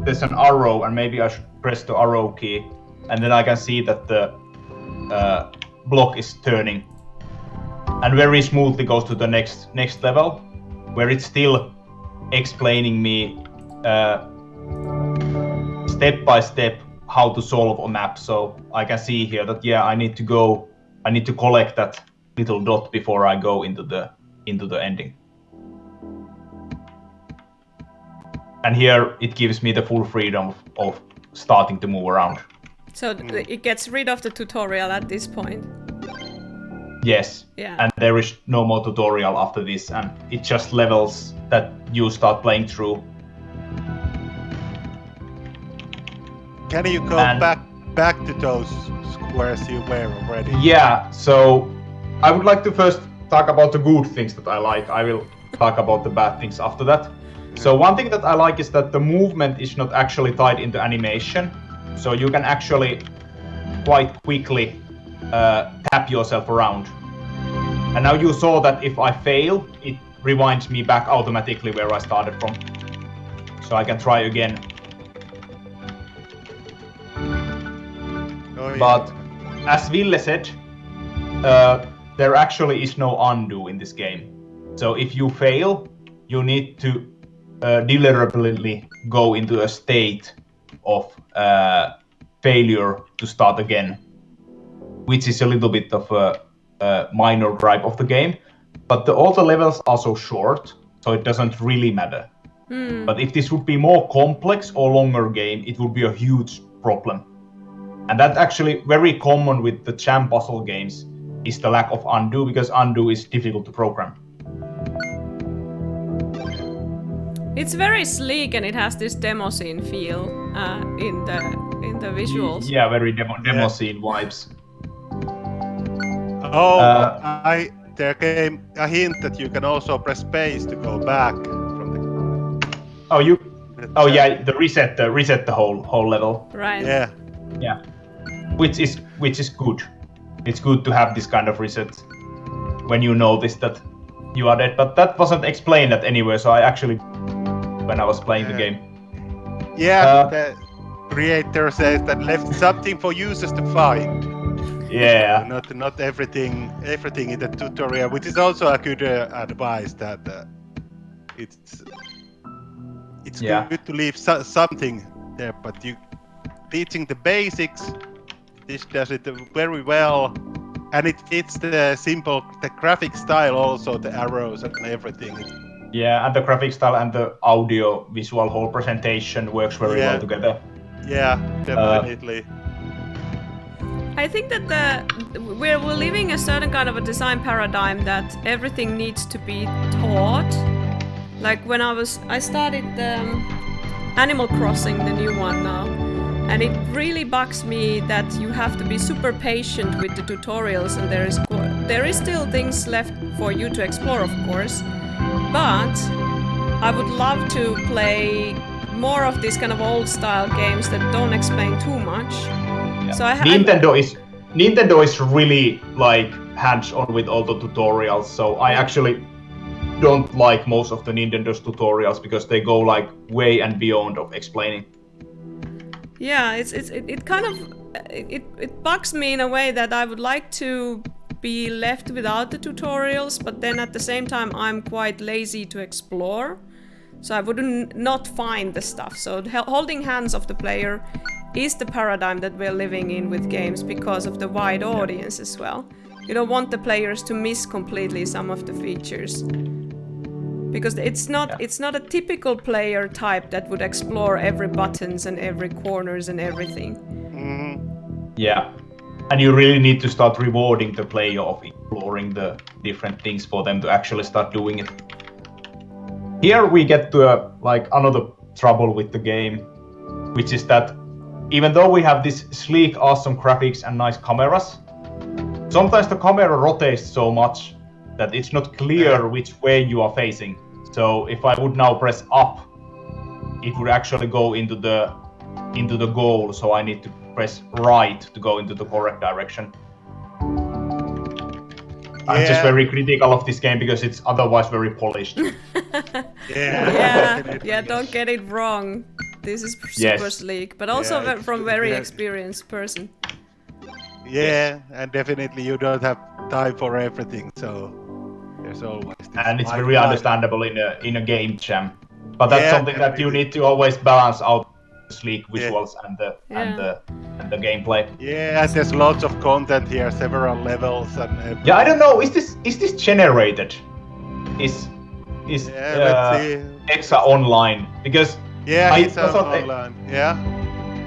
S3: there's an arrow, and maybe I should press the arrow key, and then I can see that the block is turning, and very smoothly goes to the next level, where it's still explaining me step by step how to solve a map. So I can see here that I need to collect that little dot before I go into the ending. And here it gives me the full freedom of starting to move around.
S1: So it gets rid of the tutorial at this point.
S3: Yes.
S1: Yeah.
S3: And there is no more tutorial after this, and it just levels that you start playing through.
S2: Can you go back to those squares you were already?
S3: Yeah, so I would like to first talk about the good things that I like. I will talk about the bad things after that. So one thing that I like is that the movement is not actually tied into animation. So you can actually quite quickly tap yourself around. And now you saw that if I fail, it rewinds me back automatically where I started from. So I can try again.
S2: Oh, yeah.
S3: But as Ville said, there actually is no undo in this game. So if you fail, you need to deliberately go into a state of failure to start again, which is a little bit of a minor gripe of the game. But all the levels are so short, so it doesn't really matter. But if this would be more complex or longer game, it would be a huge problem. And that's actually very common with the jam puzzle games, is the lack of undo, because undo is difficult to program.
S1: It's very sleek, and it has this demo scene feel in the visuals.
S3: Yeah, very demo scene vibes.
S2: There came a hint that you can also press space to go back from the.
S3: The reset the whole level.
S1: Right.
S3: Yeah. Which is good. It's good to have this kind of reset when you notice that you are dead. But that wasn't explained at anywhere, so I actually, when I was playing the game.
S2: Yeah, the creator says that left something for users to find.
S3: Yeah.
S2: Not everything in the tutorial, which is also a good advice that it's good to leave something there, but you teaching the basics. This does it very well, and it fits the graphic style also, the arrows and everything.
S3: Yeah, and the graphic style and the audio visual whole presentation works very well together.
S2: Yeah, definitely.
S1: I think that we're living a certain kind of a design paradigm that everything needs to be taught. Like when I started Animal Crossing, the new one now, and it really bugs me that you have to be super patient with the tutorials, and there is still things left for you to explore, of course, but I would love to play more of these kind of old style games that don't explain too much.
S3: Yeah.
S1: So
S3: Nintendo is really like hands-on with all the tutorials, so I actually don't like most of the Nintendo's tutorials because they go like way and beyond of explaining.
S1: Yeah, it kind of it bugs me in a way that I would like to be left without the tutorials, but then at the same time I'm quite lazy to explore, so I wouldn't not find the stuff. So holding hands of the player is the paradigm that we're living in with games because of the wide audience as well. You don't want the players to miss completely some of the features. Because it's not a typical player type that would explore every buttons and every corners and everything.
S3: Yeah, and you really need to start rewarding the player of exploring the different things for them to actually start doing it. Here we get to another trouble with the game, which is that even though we have this sleek, awesome graphics and nice cameras, sometimes the camera rotates so much that it's not clear which way you are facing. So if I would now press up, it would actually go into the goal. So I need to press right to go into the correct direction. I'm just very critical of this game because it's otherwise very polished.
S1: Yeah, don't get it wrong. This is super sleek, but also from very experienced person.
S2: Yeah, and definitely you don't have time for everything, so there's always this.
S3: And it's very understandable in a game jam. But that's something that you need to always balance out the sleek visuals and the gameplay.
S2: Yeah, and there's lots of content here, several levels and everything.
S3: Yeah, I don't know. Is this generated? Is
S2: let's see.
S3: Exa online? Because
S2: it's online.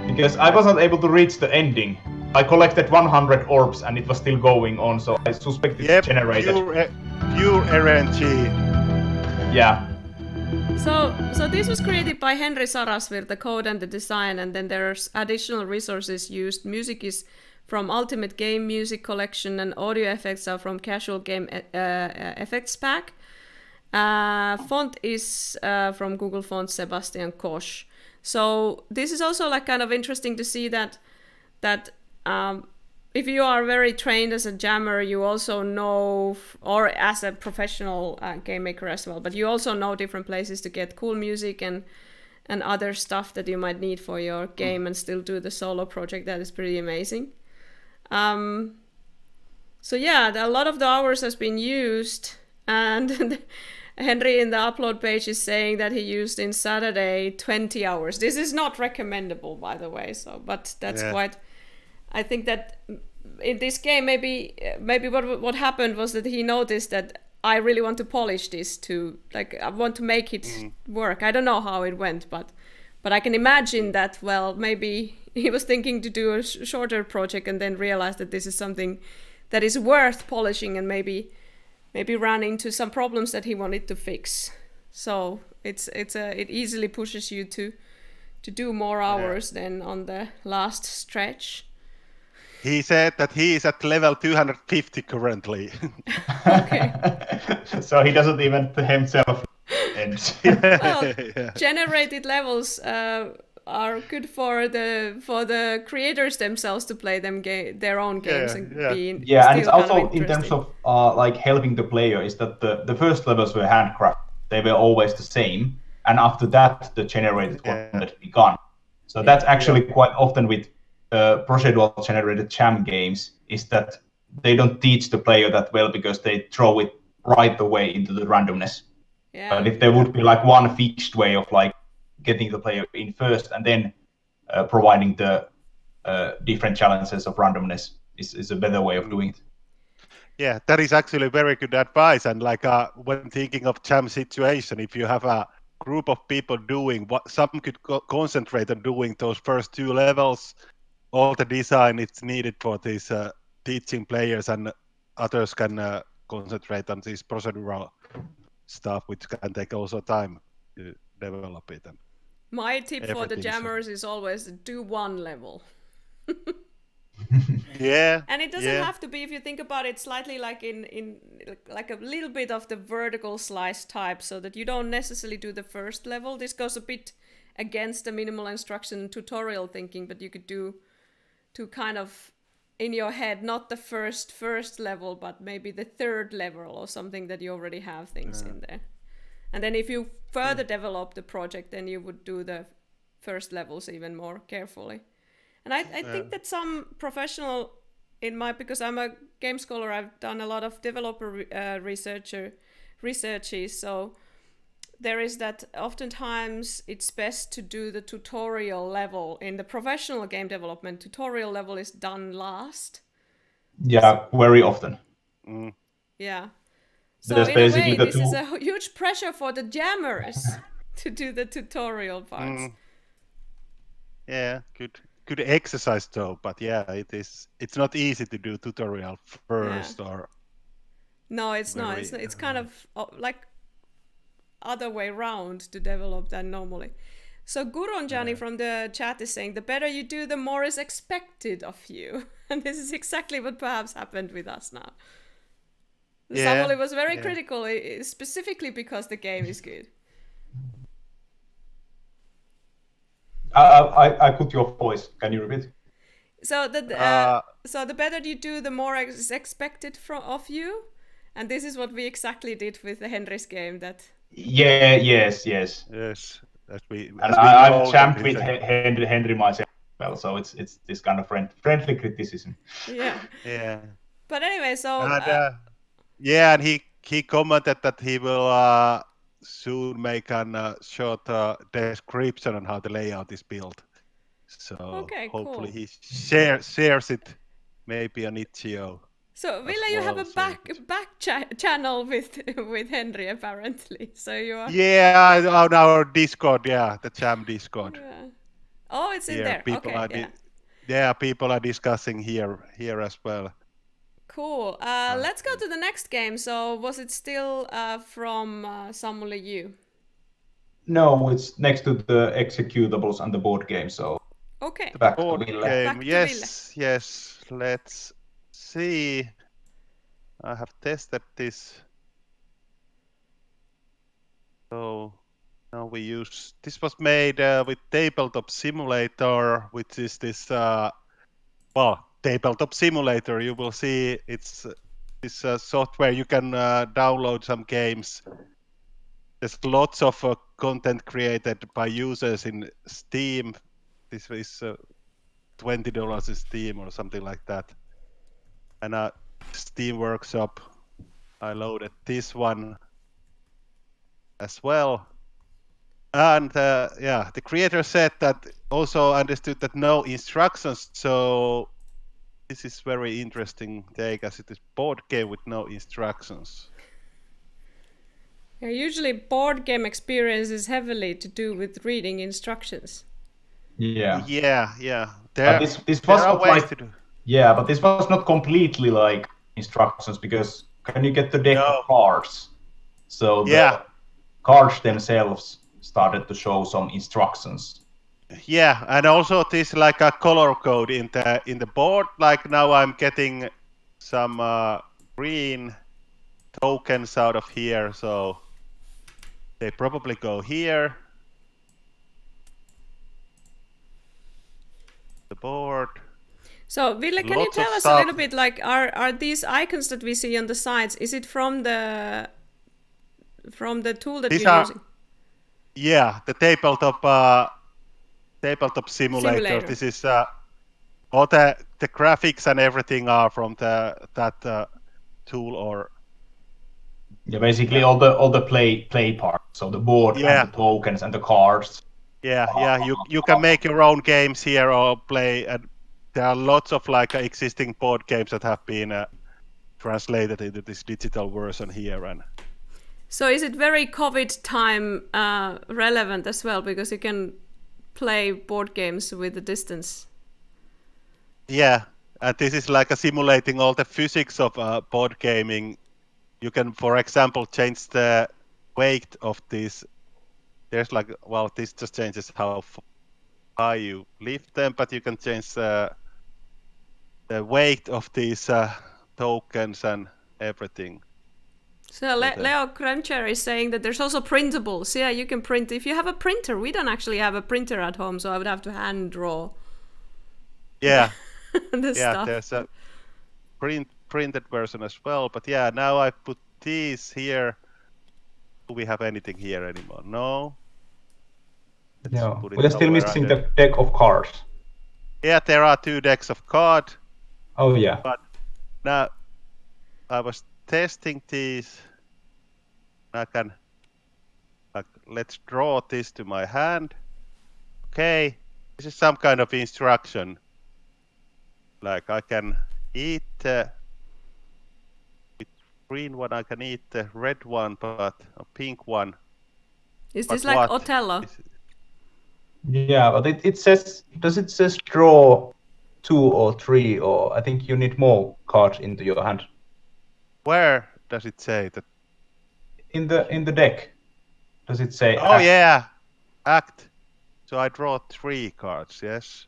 S3: Because I was not able to reach the ending. I collected 100 orbs and it was still going on, so I suspect it's generated.
S2: Pure RNG.
S3: Yeah.
S1: So this was created by Henri Sarasvirta, the code and the design, and then there's additional resources used. Music is from Ultimate Game Music Collection, and audio effects are from Casual Game Effects Pack. Font is from Google Fonts, Sebastian Koch. So this is also kind of interesting to see that if you are very trained as a jammer, you also know, or as a professional game maker as well, but you also know different places to get cool music and other stuff that you might need for your game and still do the solo project. That is pretty amazing. So yeah, a lot of the hours has been used, and Henry in the upload page is saying that he used in Saturday 20 hours. This is not recommendable, by the way. So, but that's quite. I think that in this game, maybe what happened was that he noticed that I really want to polish this I want to make it work. I don't know how it went, but I can imagine that. Well, maybe he was thinking to do a shorter project and then realized that this is something that is worth polishing, and maybe ran into some problems that he wanted to fix. So it easily pushes you to do more hours than on the last stretch.
S2: He said that he is at level 250 currently.
S1: Okay.
S3: So he doesn't even himself end.
S1: Generated levels are good for the creators themselves to play their own games and be
S3: and it's also in terms of helping the player is that the first levels were handcrafted. They were always the same, and after that the generated content began. So that's actually quite often with procedural generated jam games, is that they don't teach the player that well because they throw it right away into the randomness. But if there would be one fixed way of getting the player in first and then providing the different challenges of randomness is a better way of doing it.
S2: Yeah, that is actually very good advice. And when thinking of jam situation, if you have a group of people doing what, some could concentrate on doing those first two levels, all the design it's needed for these teaching players, and others can concentrate on this procedural stuff, which can take also time to develop it. And
S1: my tip for the jammers is always do one level. And it doesn't have to be, if you think about it, slightly like in like a little bit of the vertical slice type, so that you don't necessarily do the first level. This goes a bit against the minimal instruction tutorial thinking, but you could do to kind of in your head, not the first level, but maybe the third level or something that you already have things in there. And then if you further develop the project, then you would do the first levels even more carefully. And I think that some professional because I'm a game scholar, I've done a lot of developer researches, so there is that oftentimes it's best to do the tutorial level. In the professional game development, tutorial level is done last.
S3: Yeah, very often.
S1: Yeah. So
S3: There's
S1: in a
S3: basically
S1: way,
S3: the
S1: this is a huge pressure for the jammers to do the tutorial parts.
S2: Yeah, good exercise though, but yeah, it's not easy to do tutorial first or
S1: no, it's not. It's kind of like other way round to develop than normally. So Guronjani from the chat is saying the better you do, the more is expected of you. And this is exactly what perhaps happened with us now. Samuli was very critical, specifically because the game is good.
S3: I put your voice. Can you repeat?
S1: So so the better you do, the more is expected of you. And this is what we exactly did with the Henry's game.
S3: Yes.
S2: And
S3: I've jammed with Henry myself as well, so it's this kind of friendly criticism.
S1: Yeah.
S2: Yeah.
S1: But anyway, so
S2: and he commented that he will soon make a short description on how the layout is built. So hopefully he shares it maybe on itch.io.
S1: So Ville, you have a back channel with Henry apparently. So you are.
S2: Yeah, on our Discord. Yeah, the Jam Discord.
S1: Yeah. Oh, it's in there.
S2: People
S1: okay.
S2: People are discussing here as well.
S1: Cool. Let's go to the next game. So was it still from Samuli you?
S3: No, it's next to the executables and the board game. So
S1: okay.
S3: Back
S2: board
S3: to Ville.
S2: game. Yes. Let's see. I have tested this. So now this was made with Tabletop Simulator, which is this Tabletop Simulator. You will see it's this software. You can download some games. There's lots of content created by users in Steam. This is $20 in Steam or something like that. And Steam Workshop, I loaded this one as well. And the creator said that also understood that no instructions. So this is very interesting take as it is board game with no instructions.
S1: Yeah, usually board game experience is heavily to do with reading instructions.
S2: Yeah.
S3: But this was not like but this was not completely like instructions, because can you get the deck of cards? So the cards themselves started to show some instructions.
S2: Yeah, and also this like a color code in the board. Like now I'm getting some green tokens out of here, so they probably go here. The board.
S1: So Ville, can you tell us a little bit, like, are these icons that we see on the sides, is it from the tool that you're using?
S2: Yeah, the tabletop simulator. This is all the graphics and everything are from that tool or.
S3: Yeah, basically all the play parts, so the board and the tokens and the cards.
S2: Yeah. You can make your own games here or play, and there are lots of like existing board games that have been translated into this digital version here. And
S1: so is it very COVID time relevant as well, because you can play board games with the distance?
S2: Yeah, and this is like simulating all the physics of board gaming. You can, for example, change the weight of these. There's like, this just changes how high you lift them, but you can change the weight of these tokens and everything.
S1: So Leo Kremcher is saying that there's also printables. Yeah, you can print. If you have a printer, we don't actually have a printer at home, so I would have to hand draw.
S2: Yeah,
S1: stuff.
S2: There's a printed version as well. But yeah, now I put these here. Do we have anything here anymore? No.
S3: Yeah,
S2: put it
S3: we are still
S2: somewhere
S3: missing
S2: under.
S3: the deck of cards.
S2: Yeah, there are 2 decks of cards,
S3: Oh yeah.
S2: but now I was testing these. I can, like, let's draw this to my hand. Okay, this is some kind of instruction. Like I can eat the green one, I can eat the red one, but a pink one.
S1: Is
S2: But
S1: this like
S2: what?
S1: Othello?
S3: Yeah, but it says, does it says draw 2 or 3, or I think you need more cards into your hand.
S2: Where does it say that?
S3: In the deck, does it say?
S2: Oh yeah, act. So I draw 3 cards. Yes.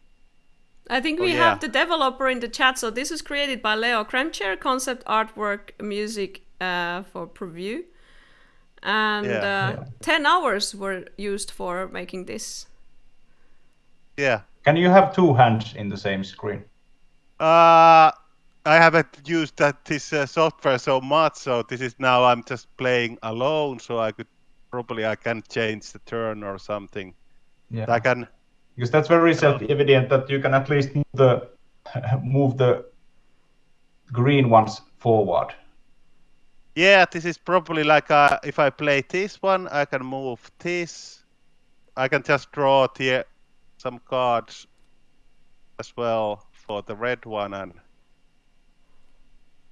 S1: I think
S2: Oh,
S1: we
S2: yeah.
S1: have the developer in the chat. So this was created by Leo Kremcher, concept artwork, music for preview. And 10 hours were used for making this.
S2: Yeah.
S3: Can you have 2 hands in the same screen?
S2: I haven't used this software so much, so this is now I'm just playing alone. So I can change the turn or something.
S3: Yeah.
S2: I can.
S3: Because that's very self-evident that you can at least move the green ones forward.
S2: Yeah, this is probably like if I play this one, I can move this. I can just draw here some cards as well for the red one, and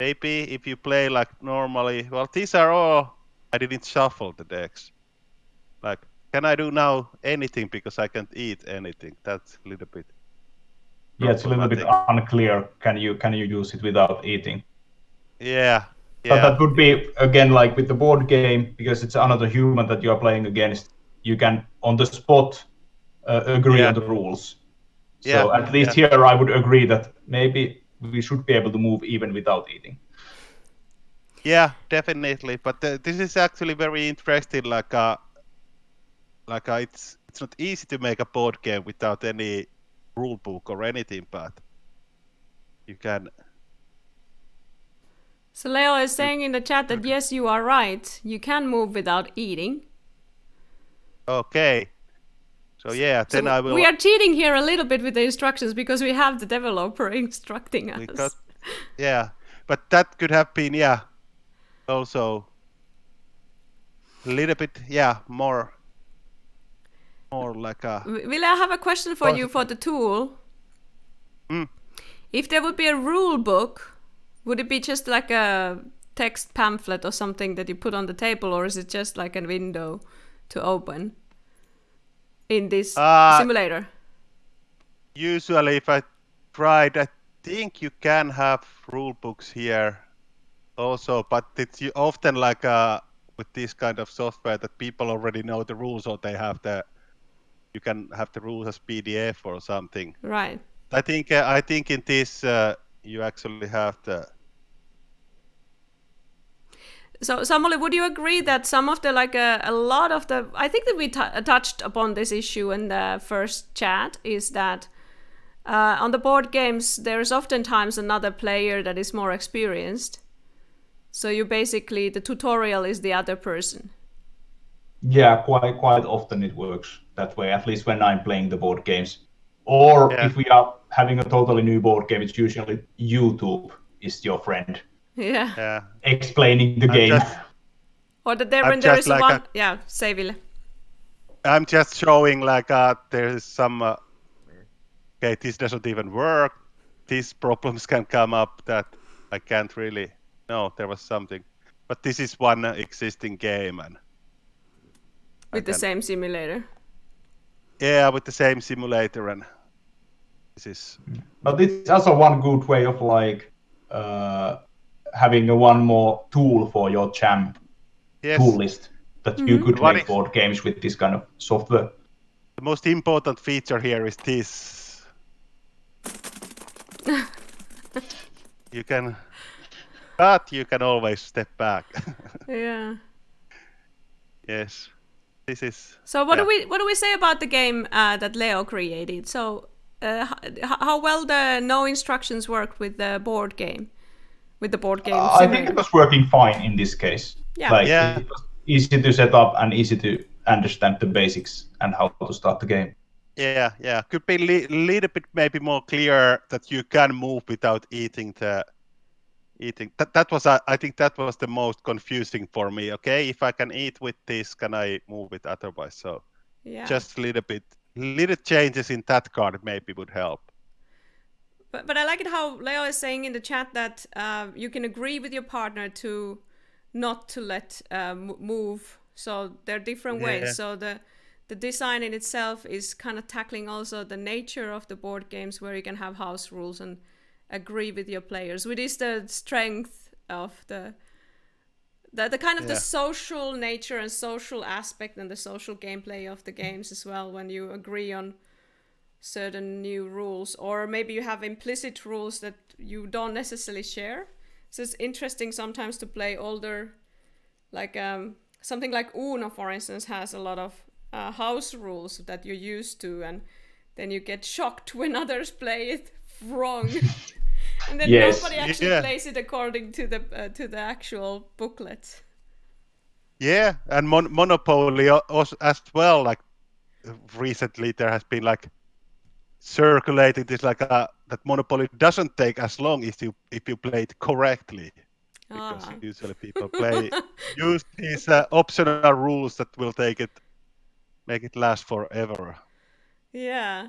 S2: maybe if you play like normally, well, these are all. I didn't shuffle the decks. Like, can I do now anything because I can't eat anything? That's a little bit.
S3: Yeah, it's a little bit unclear. Can you use it without eating?
S2: Yeah.
S3: But that would be again like with the board game, because it's another human that you are playing against. You can on the spot agree on the rules. So at least here I would agree that maybe we should be able to move even without eating.
S2: Yeah, definitely. But this is actually very interesting. It's not easy to make a board game without any rule book or anything, but you can.
S1: So Leo is saying in the chat that yes, you are right. You can move without eating.
S2: Okay. So yeah, then I will.
S1: We are cheating here a little bit with the instructions because we have the developer instructing us.
S2: Yeah, but that could have been also a little bit more like a.
S1: Will I have a question for you for the tool? If there would be a rule book, would it be just like a text pamphlet or something that you put on the table, or is it just like a window to open in this simulator?
S2: Usually, if I tried, I think you can have rule books here also, but it's often like with this kind of software that people already know the rules, or they have you can have the rules as PDF or something.
S1: Right.
S2: I think in this you actually have the.
S1: So Samuli, would you agree that some of the a lot of the, I think that we touched upon this issue in the first chat, is that on the board games there is oftentimes another player that is more experienced. So you basically, the tutorial is the other person.
S3: Yeah, quite often it works that way, at least when I'm playing the board games. Or if we are having a totally new board game, it's usually YouTube is your friend.
S1: Yeah.
S3: Explaining the game.
S1: Or that there is like one. Yeah, say Ville.
S2: I'm just showing there is some. Okay, this doesn't even work. These problems can come up that I can't really. No, there was something, but this is one existing game and.
S1: With the same simulator.
S2: Yeah, with the same simulator, and this is.
S3: But it's also one good way of having one more tool for your champ tool list that you could make board games with this kind of software.
S2: The most important feature here is this. You can always step back.
S1: Yeah.
S2: Yes. This is.
S1: So what do we say about the game that Leo created? So how well the no instructions worked with the board game? With the board game simulator?
S3: I think it was working fine in this case.
S1: Yeah.
S3: It was easy to set up and easy to understand the basics and how to start the game.
S2: Yeah. Could be little bit maybe more clear that you can move without eating. That was I think that was the most confusing for me. Okay, if I can eat with this, can I move it otherwise? So just little changes in that card maybe would help.
S1: But I like it how Leo is saying in the chat that you can agree with your partner to not to let move. So there are different ways. So the design in itself is kind of tackling also the nature of the board games where you can have house rules and agree with your players, which is the strength of the kind of the social nature and social aspect and the social gameplay of the games as well, when you agree on certain new rules, or maybe you have implicit rules that you don't necessarily share. So it's interesting sometimes to play older, like something like Uno, for instance, has a lot of house rules that you're used to, and then you get shocked when others play it wrong. And then nobody actually plays it according to the actual booklet.
S2: Yeah, and Monopoly as well. Like recently, there has been like circulating this like that Monopoly doesn't take as long if you play it correctly, because usually people use these optional rules that will make it last forever.
S1: Yeah.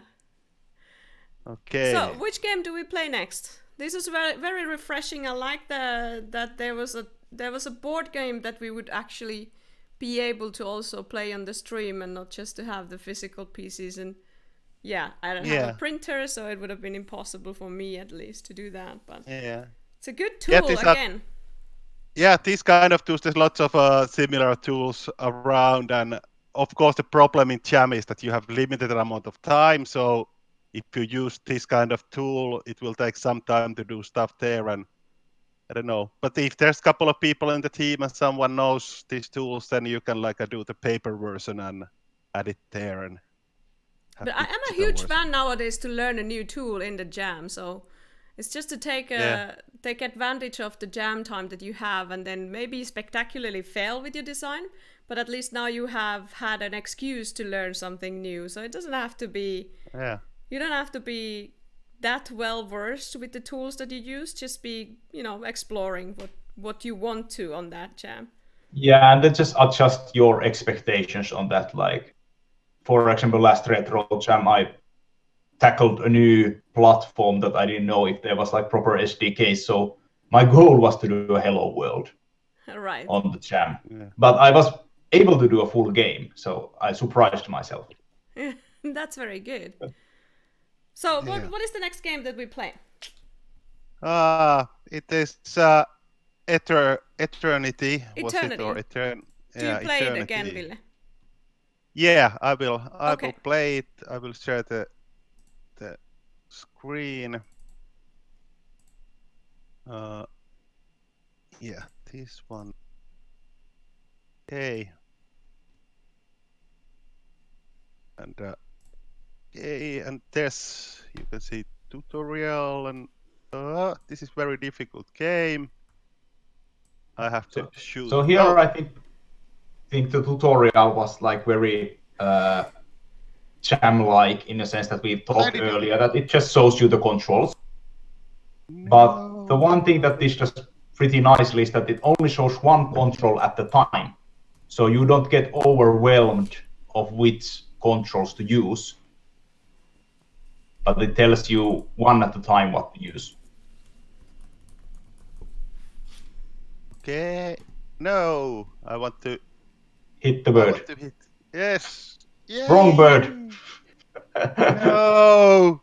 S2: Okay.
S1: So which game do we play next? This is very, very refreshing. I like that there was a board game that we would actually be able to also play on the stream and not just to have the physical pieces. And I don't have a printer, so it would have been impossible for me at least to do that. But it's a good tool again.
S2: These kind of tools, there's lots of similar tools around, and of course the problem in Jam is that you have limited amount of time, so if you use this kind of tool, it will take some time to do stuff there, and I don't know. But if there's a couple of people in the team and someone knows these tools, then you can like do the paper version and add it there. And
S1: but I am a huge fan nowadays to learn a new tool in the Jam, so it's just to take advantage of the Jam time that you have, and then maybe spectacularly fail with your design, but at least now you have had an excuse to learn something new. So it doesn't have to be you don't have to be that well versed with the tools that you use. Just be, exploring what you want to on that Jam.
S3: Yeah, and then just adjust your expectations on that. Like, for example, last Retro Jam, I tackled a new platform that I didn't know if there was like proper SDK. So my goal was to do a Hello World on the Jam, but I was able to do a full game, so I surprised myself.
S1: That's very good. So what is the next game that we play?
S2: It is Eternity. Was it, or
S1: Do you play it again, Ville?
S2: Yeah, I will. I will play it. I will share the screen. This one. Okay. And and there's, you can see tutorial, and this is very difficult game. I have to shoot.
S3: So here I think the tutorial was like very Jam-like in the sense that we talked earlier, that it just shows you the controls. But the one thing that this does pretty nicely is that it only shows one control at the time. So you don't get overwhelmed of which controls to use, but it tells you one at a time what to use.
S2: Okay. No, I want to
S3: hit the bird.
S2: Yes. Yay!
S3: Wrong bird.
S2: No.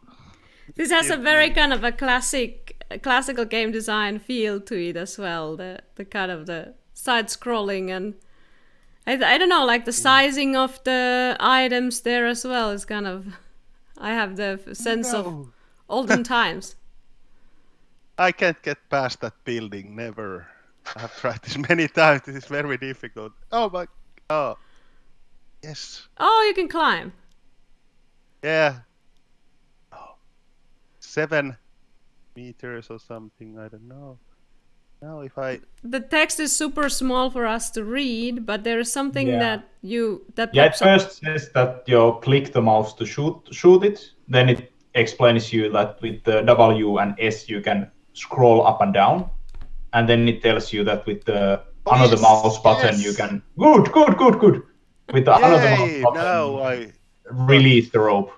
S1: This has a very kind of a classical game design feel to it as well. The kind of the side scrolling, and I don't know, like the sizing of the items there as well is kind of, I have the sense of olden times.
S2: I can't get past that building, never. I have tried this many times. This is very difficult. Yes.
S1: Oh, you can climb.
S2: Yeah. 7 meters or something, I don't know. Now if I...
S1: The text is super small for us to read, but there is something
S3: Yeah.
S1: that
S3: Yeah, it
S1: pops up.
S3: first says that you click the mouse to shoot it. Then it explains you that with the W and S you can scroll up and down. And then it tells you that with the another
S2: yes,
S3: mouse button you
S2: yes.
S3: can... Good! With the another mouse
S2: Yay!
S3: button
S2: Now
S3: you
S2: I
S3: can release the rope.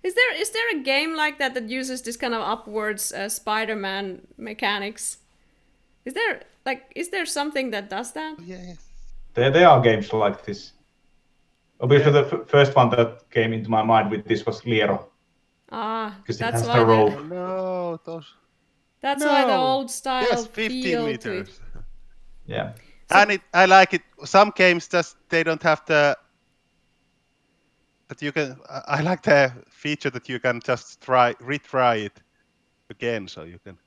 S1: Is there a game like that uses this kind of upwards Spider-Man mechanics? Is there something that does that?
S2: yes.
S3: There are games like this. Obviously,
S2: Yeah.
S3: the first one that came into my mind with this was Liero, because it
S1: That's
S3: has
S1: why
S3: the rope.
S2: Oh no, those...
S1: that's why the
S2: No.
S1: old style
S2: Yes, 15
S1: feel
S2: meters.
S1: to it.
S3: Yeah.
S1: So-
S2: And I like it. Some games just they don't have the... That you can... I like the feature that you can just retry it again, so you can...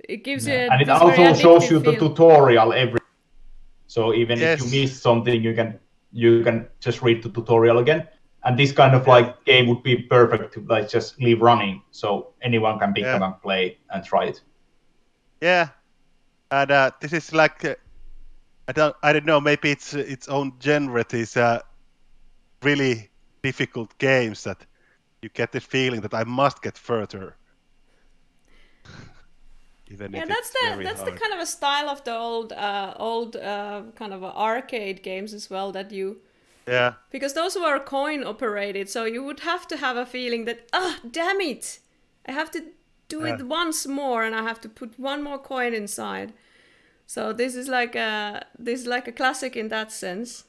S1: It gives
S3: Yeah.
S1: you
S3: And it
S1: this very
S3: also shows
S1: addictive
S3: you the
S1: feel.
S3: tutorial every. So even if you
S2: Yes.
S3: miss something, you can just read the tutorial again. And this kind of
S2: Yeah.
S3: like game would be perfect to like just leave running, so anyone can pick
S2: Yeah.
S3: up and play and try it.
S2: Yeah, and this is like I don't know. Maybe it's its own genre. These really difficult games that you get the feeling that I must get further, even
S1: Yeah,
S2: if it's very
S1: that's the
S2: hard.
S1: kind of a style of the old kind of arcade games as well that you.
S2: Yeah,
S1: Because those were coin operated, so you would have to have a feeling that, damn it! I have to do it once more and I have to put one more coin inside. So this is like a classic in that sense.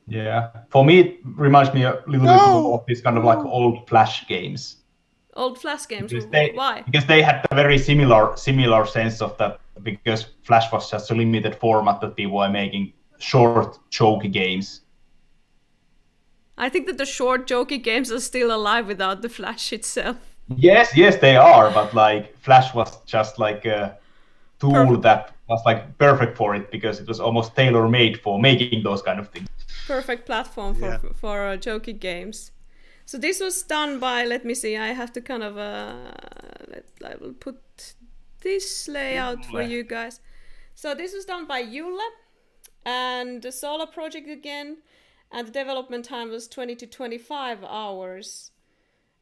S3: Yeah. For me, it reminds me a little bit more of this kind of like old Flash games.
S1: Old Flash games,
S3: Because
S1: why?
S3: they had a very similar sense of that, because Flash was just a limited format that people were making short, jokey games.
S1: I think that the short jokey games are still alive without the Flash itself.
S3: Yes, they are, but like Flash was just like a tool that was like perfect for it, because it was almost tailor-made for making those kind of things.
S1: Perfect platform for jokey games. So this was done by, let me see, I have to kind of I will put this layout for you guys. So this was done by Yulle and the Solar project again, and the development time was 20 to 25 hours,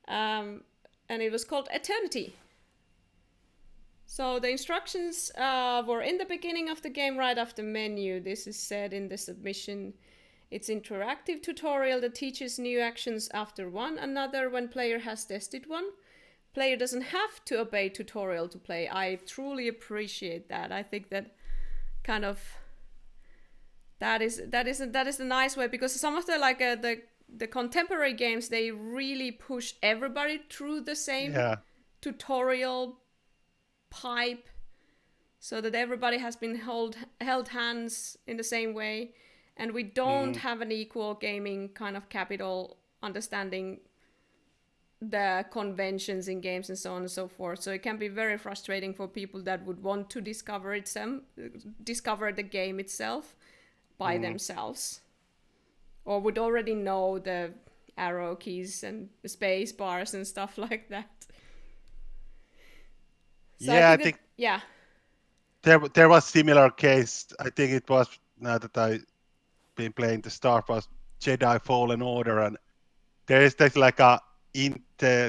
S1: and it was called Eternity. So the instructions were in the beginning of the game, right after menu. This is said in the submission. It's interactive tutorial that teaches new actions after one another when player has tested one. Player doesn't have to obey tutorial to play. I truly appreciate that. I think that kind of that is a nice way, because some of the contemporary games, they really push everybody through the same tutorial pipe, so that everybody has been held hands in the same way. And we don't have an equal gaming kind of capital understanding the conventions in games and so on and so forth. So it can be very frustrating for people that would want to discover the game itself by themselves, or would already know the arrow keys and the space bars and stuff like that. So
S2: yeah,
S1: I think
S2: there was similar case. I think it was, now that I been playing the Star Wars Jedi Fallen Order, and there is like a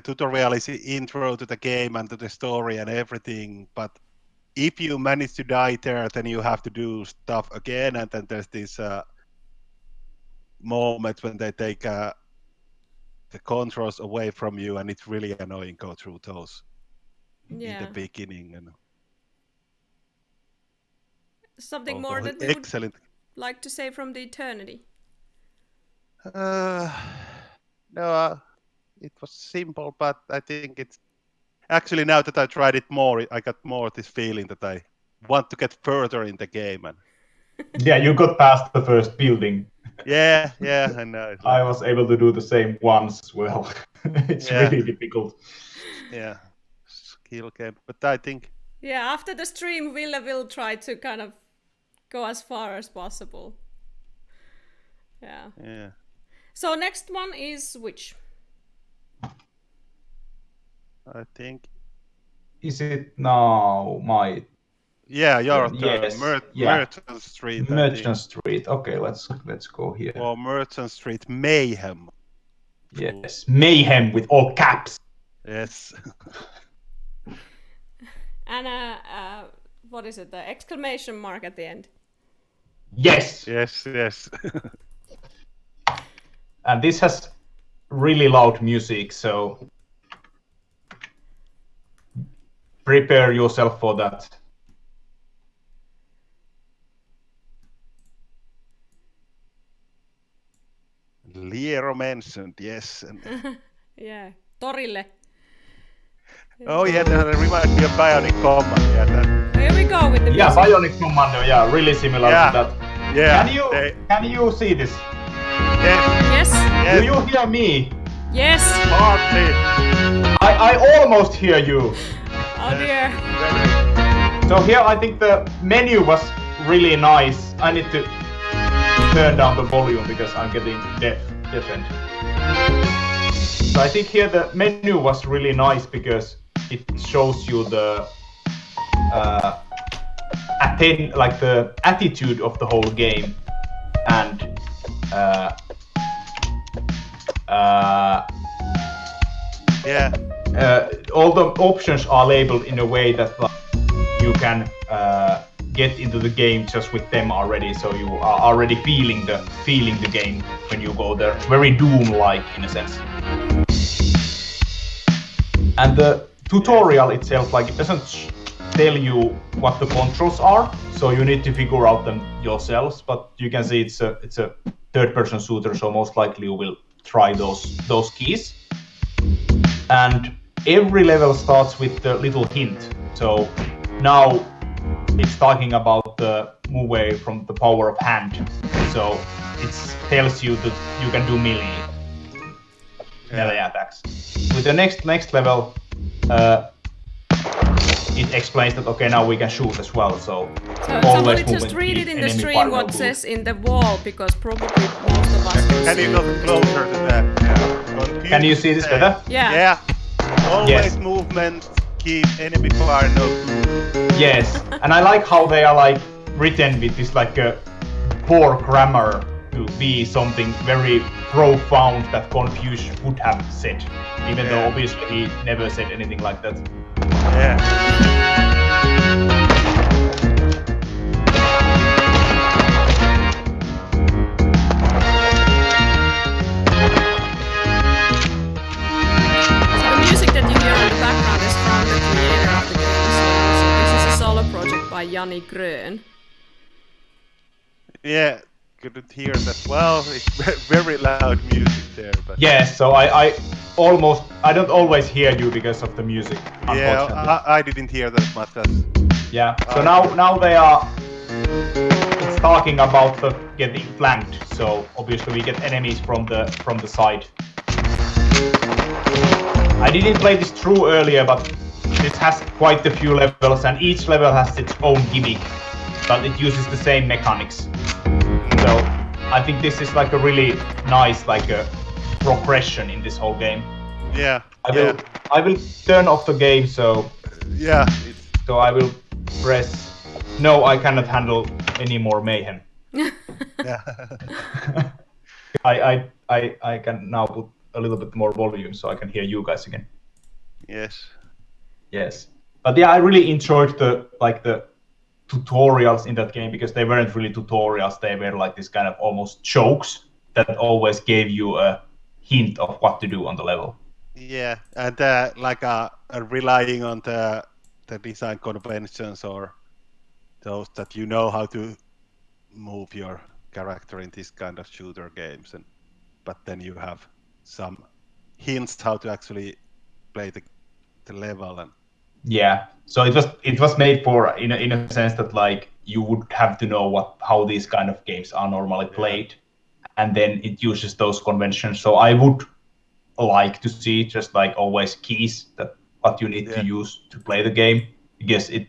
S2: tutorial is intro to the game and to the story and everything, but if you manage to die there, then you have to do stuff again, and then there's this moment when they take the controls away from you, and it's really annoying go through those in the beginning. And
S1: something more that we
S2: excellent.
S1: would like to say from the Eternity.
S2: No, it was simple, but I think it's actually, now that I tried it more, I got more this feeling that I want to get further in the game. And
S3: Yeah, you got past the first building.
S2: yeah, I know. It's like,
S3: I was able to do the same once as well. It's really difficult.
S2: Yeah, skill game, but I think.
S1: Yeah, after the stream, Ville will try to kind of go as far as possible. Yeah. So next one is which?
S2: I think
S3: is it now my
S2: Yeah, your turn.
S3: yes, yeah.
S2: Merchant Street. I
S3: Merchant
S2: think.
S3: Street. Okay, let's go here.
S2: Or Merchant Street Mayhem.
S3: Yes, mayhem with all caps.
S2: Yes.
S1: And what is it? The exclamation mark at the end.
S3: Yes.
S2: Yes.
S3: And this has really loud music, so prepare yourself for that.
S2: Liero mentioned, yes.
S1: Yeah, torille.
S2: Oh yeah, that reminds me of Bionic Command. Yeah, that.
S1: Here we go with the
S3: Yeah,
S1: music.
S3: Bionic Commando. Yeah, really similar to that.
S2: Yeah.
S3: Can you see this?
S2: Yes.
S1: Yes.
S3: Do you hear me?
S1: Yes.
S2: Partly.
S3: I almost hear you.
S1: Oh dear.
S3: So here I think the menu was really nice. I need to turn down the volume because I'm getting deafened. So I think here the menu was really nice because it shows you the the attitude of the whole game, and all the options are labeled in a way that you can get into the game just with them already, so you are already feeling the game when you go there. Very Doom-like in a sense. And the tutorial itself, like, it doesn't tell you what the controls are, so you need to figure out them yourselves. But you can see it's a third-person shooter, so most likely you will try those keys. And every level starts with a little hint. So now it's talking about the move away from the power of hand. So it tells you that you can do melee attacks. With the next level, it explains that okay, now we can shoot as well. So
S1: somebody just read it in the stream what says in the wall, because probably most of us can
S2: Can
S1: see.
S2: you go closer to that? Yeah.
S3: Can you see this better?
S1: Yeah.
S2: Always movement, keep enemy fire no.
S3: Yes, and I like how they are like written with this like a poor grammar to be something very profound that Confucius would have said, even though obviously he never said anything like that.
S2: Yeah.
S1: By Jani Grön.
S2: Yeah, couldn't hear that well. It's very loud music there. But
S3: yes, so I don't always hear you because of the music.
S2: Yeah, I didn't hear that much.
S3: Yeah. So now they are. It's talking about the getting flanked. So obviously we get enemies from the side. I didn't play this through earlier, but it has quite a few levels, and each level has its own gimmick, but it uses the same mechanics. So I think this is like a really nice like a progression in this whole game.
S2: Yeah.
S3: I will turn off the game. So
S2: yeah.
S3: So I will press. No, I cannot handle any more mayhem.
S2: Yeah.
S3: I can now put a little bit more volume so I can hear you guys again. Yes, but yeah, I really enjoyed the tutorials in that game, because they weren't really tutorials. They were like this kind of almost jokes that always gave you a hint of what to do on the level.
S2: Yeah, and relying on the design conventions or those that you know how to move your character in this kind of shooter games, but then you have some hints how to actually play the level. And
S3: yeah, so it was made for in a sense that like you would have to know how these kind of games are normally played, and then it uses those conventions. So I would like to see just like always keys that what you need to use to play the game, because it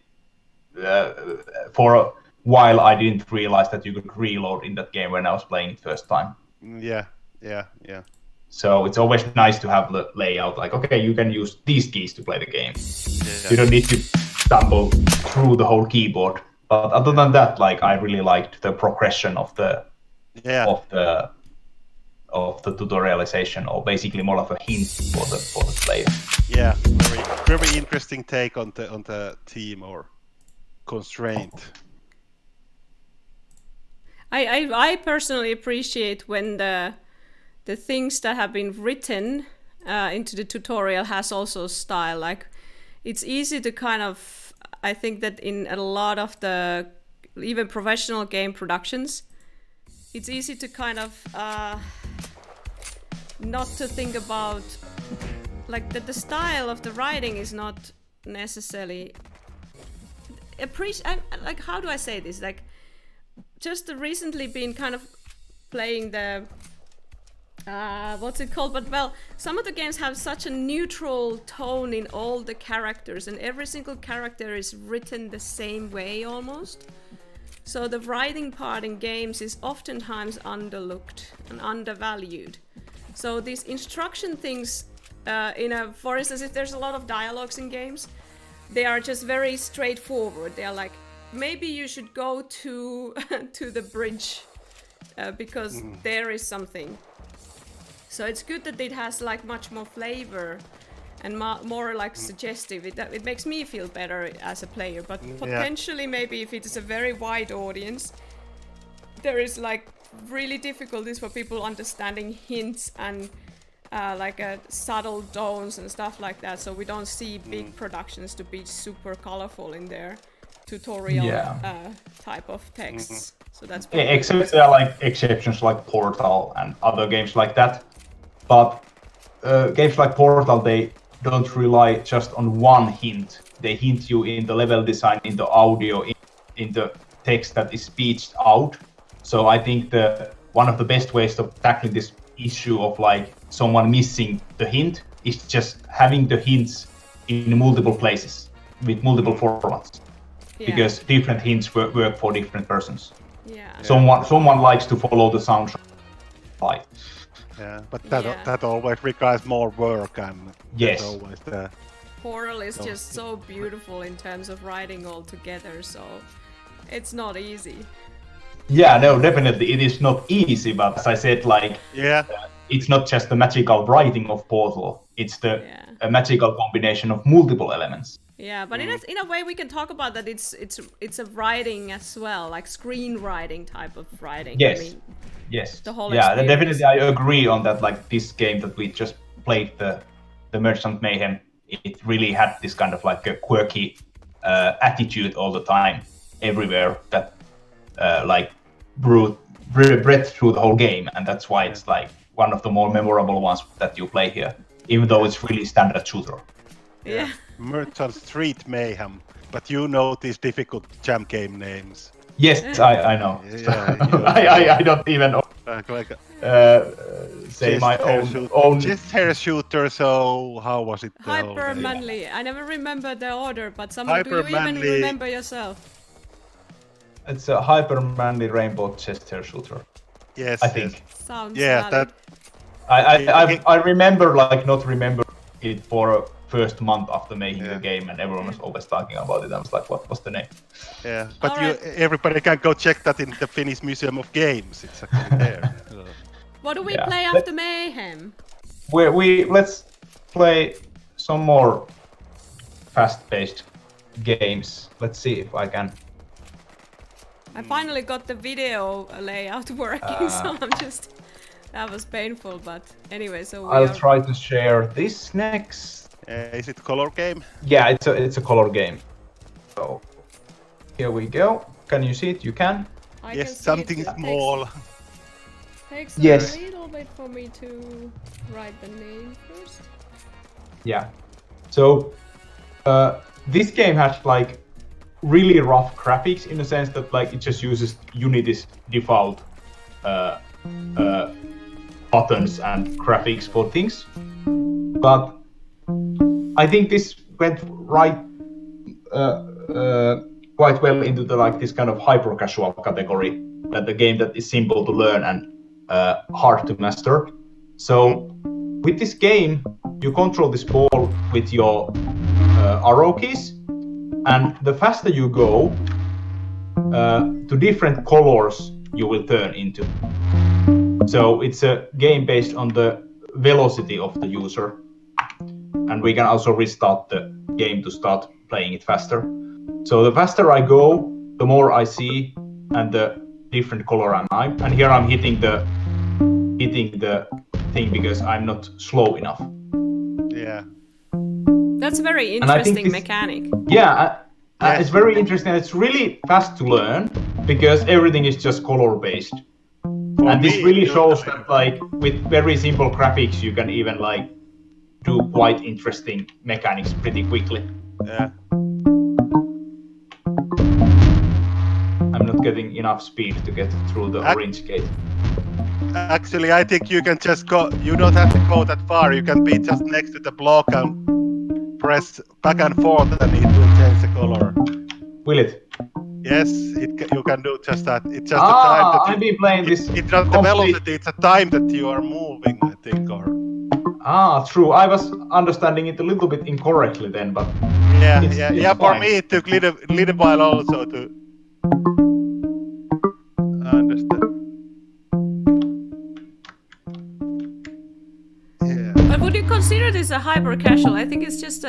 S3: for a while I didn't realize that you could reload in that game when I was playing it first time.
S2: Yeah.
S3: So it's always nice to have the layout. Like, okay, you can use these keys to play the game. You don't need to stumble through the whole keyboard. But other than that, like, I really liked the progression of the tutorialization, or basically more of a hint for the player.
S2: Yeah, very interesting take on the theme or constraint.
S1: I personally appreciate when the things that have been written into the tutorial has also style. Like, it's easy to kind of, I think that in a lot of the even professional game productions, it's easy to kind of not to think about like that the style of the writing is not necessarily like, how do I say this? Like, just recently been kind of playing the what's it called? But well, some of the games have such a neutral tone in all the characters, and every single character is written the same way almost. So the writing part in games is oftentimes underlooked and undervalued. So these instruction things, for instance, if there's a lot of dialogues in games, they are just very straightforward. They are like, maybe you should go to to the bridge because there is something. So it's good that it has like much more flavor and more like suggestive. It makes me feel better as a player. But potentially, maybe if it is a very wide audience, there is like really difficulties for people understanding hints and like subtle tones and stuff like that. So we don't see big productions to be super colorful in their tutorial type of texts. So that's
S3: except there are like exceptions like Portal and other games like that. But games like Portal, they don't rely just on one hint. They hint you in the level design, in the audio, in the text that is speeched out. So I think one of the best ways of tackling this issue of like someone missing the hint is just having the hints in multiple places with multiple formats. Because different hints work for different persons. Someone likes to follow the soundtrack. Right.
S2: Yeah, but that always requires more work, and
S3: yes,
S2: always the
S1: Portal is just so beautiful in terms of writing all together, so it's not easy.
S3: Yeah, no, definitely it is not easy, but as I said, like it's not just the magical writing of Portal; it's a magical combination of multiple elements.
S1: Yeah, but in a way we can talk about that. It's a writing as well, like screenwriting type of writing.
S3: Yes.
S1: I mean,
S3: yes.
S1: The whole
S3: experience. Definitely I agree on that. Like this game that we just played, the Merchant Mayhem, it really had this kind of like a quirky attitude all the time, everywhere that like bred through the whole game, and that's why it's like one of the more memorable ones that you play here, even though it's really standard shooter.
S1: Yeah.
S2: Merchant Street Mayhem, but you know these difficult jam game names.
S3: Yes, I know. I don't even know. Say my own.
S2: Just hair shooter. So how was it?
S1: Hyper Manly. I never remember the order, but do you even remember yourself?
S3: It's a Hyper Manly Rainbow chest hair shooter.
S2: Yes,
S3: I think.
S1: Sounds
S2: valid.
S1: That.
S3: I remember not remember it for first month after making the game, and everyone was always talking about it. I was like, what was the name?
S2: Yeah, but everybody can go check that in the Finnish Museum of Games. It's actually there.
S1: What do we play after Mayhem?
S3: Let's play some more fast-paced games. Let's see if I can.
S1: I finally got the video layout working, so I'm just. That was painful, but anyway, so
S3: I'll try to share this next.
S2: Is it color game?
S3: Yeah, it's a color game. So here we go. Can you see it? You can.
S2: Yes, something small.
S1: Takes a little bit for me to write the name first.
S3: Yeah. So this game has like really rough graphics in the sense that like it just uses Unity's default buttons and graphics for things, but I think this went quite well into the like this kind of hyper casual category, that the game that is simple to learn and hard to master. So with this game, you control this ball with your arrow keys, and the faster you go, to different colors you will turn into. So it's a game based on the velocity of the user, and we can also restart the game to start playing it faster. So the faster I go, the more I see, and the different color am I. And here I'm hitting the thing because I'm not slow enough.
S2: Yeah.
S1: That's a very interesting mechanic.
S3: Yeah,
S2: Yes.
S3: it's very interesting. It's really fast to learn because everything is just color based. And this really shows that like with very simple graphics you can even like do quite interesting mechanics pretty quickly.
S2: Yeah.
S3: I'm not getting enough speed to get through the orange gate.
S2: Actually, I think you can just go. You don't have to go that far. You can be just next to the block and press back and forth, and it will change the color.
S3: Will it?
S2: Yes, you can do just that. It's just the time that
S3: I've been playing this.
S2: It's not the velocity. It's the time that you are moving, I think, or.
S3: True. I was understanding it a little bit incorrectly then, but
S2: Yeah. For
S3: fine.
S2: me, it took little while also to understand. Yeah.
S1: But would you consider this a hyper casual? I think it's just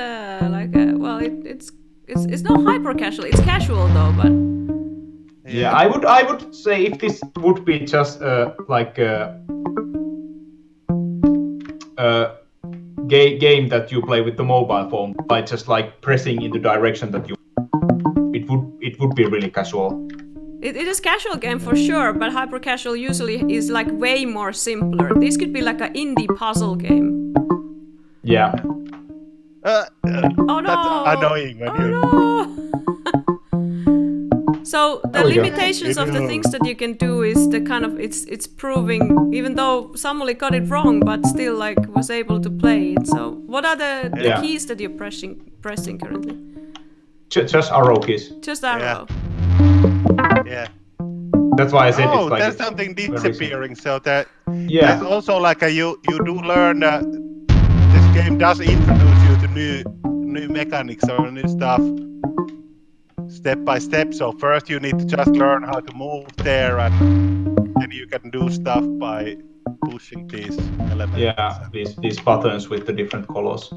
S1: it's not hyper casual. It's casual though, but.
S3: Yeah, I would say if this would be just like a game that you play with the mobile phone by just like pressing in the direction that you, it would be really casual.
S1: It is casual game for sure, but hyper casual usually is like way more simpler. This could be like an indie puzzle game.
S3: Yeah.
S1: Oh no!
S2: That's annoying when you.
S1: No! So the limitations of the things that you can do is the kind of it's proving, even though Samuli got it wrong, but still like was able to play it. So what are the keys that you're pressing currently?
S3: Just arrow keys.
S1: Just arrow.
S2: Yeah.
S3: That's why I said it's like.
S2: There's something disappearing. So that there's also like you do learn that this game does introduce you to new mechanics or new stuff. Step by step. So first you need to just learn how to move there, and then you can do stuff by pushing these elements.
S3: Yeah, these buttons with the different colors.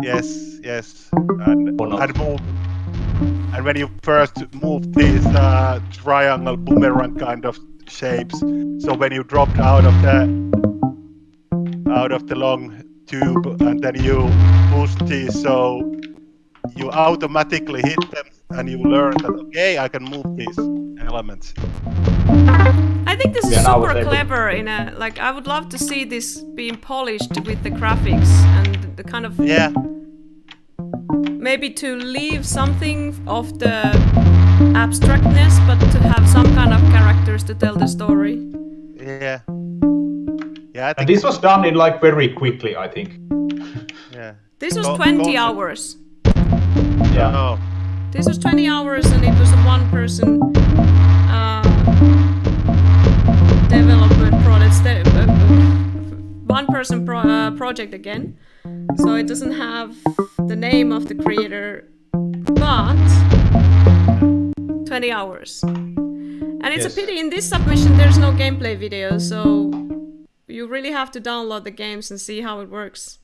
S2: Yes, and move. And when you first move these triangle boomerang kind of shapes, so when you dropped out of the long tube, and then you push these, so you automatically hit them. And you learn that, okay, I can move these elements.
S1: I think this is super clever I would love to see this being polished with the graphics and the kind of...
S2: Yeah.
S1: Maybe to leave something of the abstractness, but to have some kind of characters to tell the story.
S2: Yeah. Yeah, I think
S3: and this was done in like very quickly, I think.
S2: Yeah.
S1: This was 20 hours.
S3: Yeah.
S2: Oh.
S1: This was 20 hours and it was a one-person development project, one-person project again. So it doesn't have the name of the creator, but 20 hours. And it's a pity in this submission there's no gameplay video, so you really have to download the games and see how it works.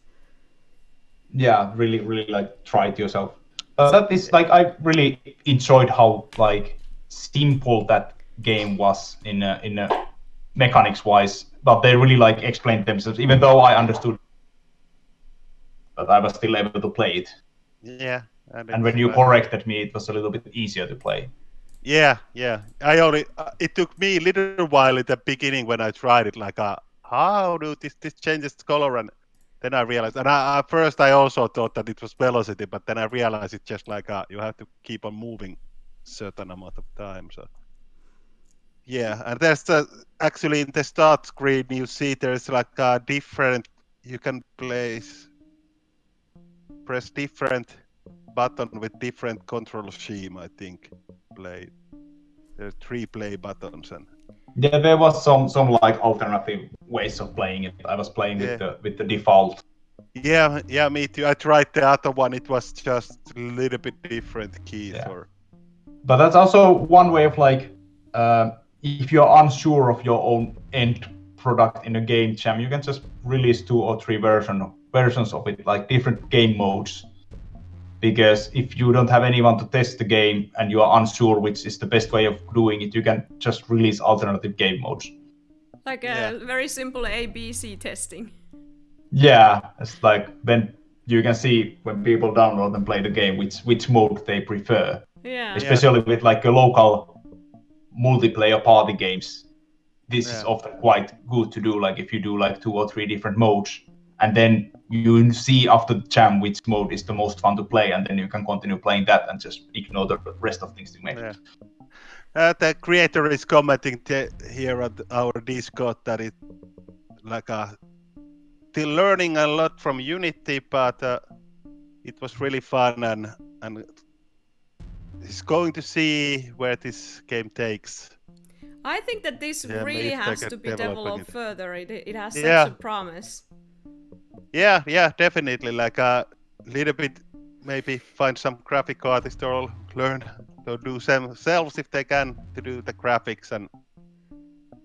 S3: Yeah, really like try it yourself. That is like I really enjoyed how like simple that game was in a mechanics wise, but they really like explained themselves. Even though I understood, but I was still able to play it.
S2: Yeah.
S3: And when you corrected me, it was a little bit easier to play.
S2: Yeah. It took me a little while at the beginning when I tried it. Like, how do this changes color? And then I realized, and at first I also thought that it was velocity, but then I realized it's just like you have to keep on moving certain amount of time. So yeah, and there's actually in the start screen you see there's like a different. You can press different button with different control scheme. I think there's 3 play buttons and.
S3: Yeah, there was some like alternative ways of playing it. I was playing with the default.
S2: Yeah, me too. I tried the other one. It was just a little bit different keys.
S3: But that's also one way of like, if you're unsure of your own end product in a game jam, you can just release 2 or 3 versions of it, like different game modes. Because if you don't have anyone to test the game and you are unsure which is the best way of doing it, you can just release alternative game modes.
S1: Like a very simple ABC testing.
S3: Yeah, it's like then you can see when people download and play the game which mode they prefer.
S1: Yeah.
S3: Especially with like a local multiplayer party games. This is often quite good to do, like if you do like 2 or 3 different modes, and then you see after the jam which mode is the most fun to play, and then you can continue playing that and just ignore the rest of things to make it.
S2: The creator is commenting here at our Discord that it like still learning a lot from Unity, but it was really fun and he's going to see where this game takes.
S1: I think that this really has to be developed further. It has such a promise.
S2: Yeah, definitely. Like a little bit, maybe find some graphic artists or learn to do themselves if they can to do the graphics and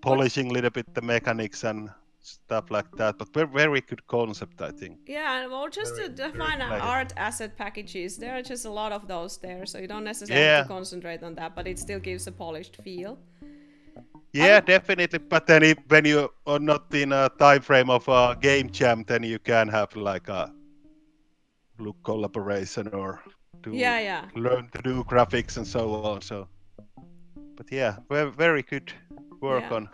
S2: polishing a little bit the mechanics and stuff like that. But very good concept, I think.
S1: Yeah, well, just to define art asset packages, there are just a lot of those there, so you don't necessarily have to concentrate on that, but it still gives a polished feel.
S2: Yeah, definitely. But then when you are not in a time frame of a game jam, then you can have like a look collaboration or learn to do graphics and so on. So, but yeah, very good work on.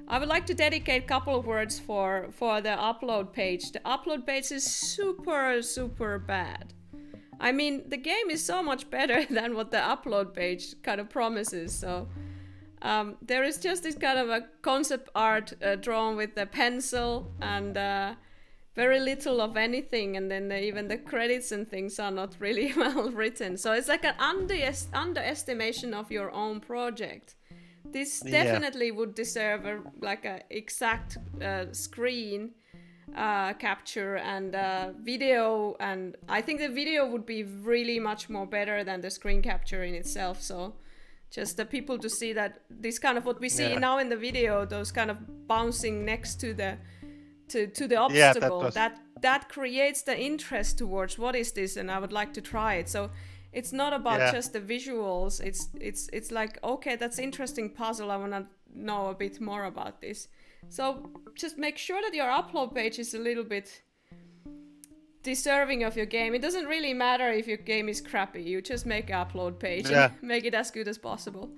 S1: I would like to dedicate a couple of words for the upload page. The upload page is super bad. I mean, the game is so much better than what the upload page kind of promises. So there is just this kind of a concept art drawn with the pencil and very little of anything, and then even the credits and things are not really well written. So it's like an underestimation of your own project. This definitely would deserve a exact screen capture and video, and I think the video would be really much more better than the screen capture in itself. So just the people to see that this kind of what we see now in the video, those kind of bouncing next to the obstacle, that creates the interest towards what is this, and I would like to try it. So it's not about just the visuals. It's like, okay, that's interesting puzzle. I want to know a bit more about this. So just make sure that your upload page is a little bit deserving of your game. It doesn't really matter if your game is crappy. You just make an upload page and make it as good as possible.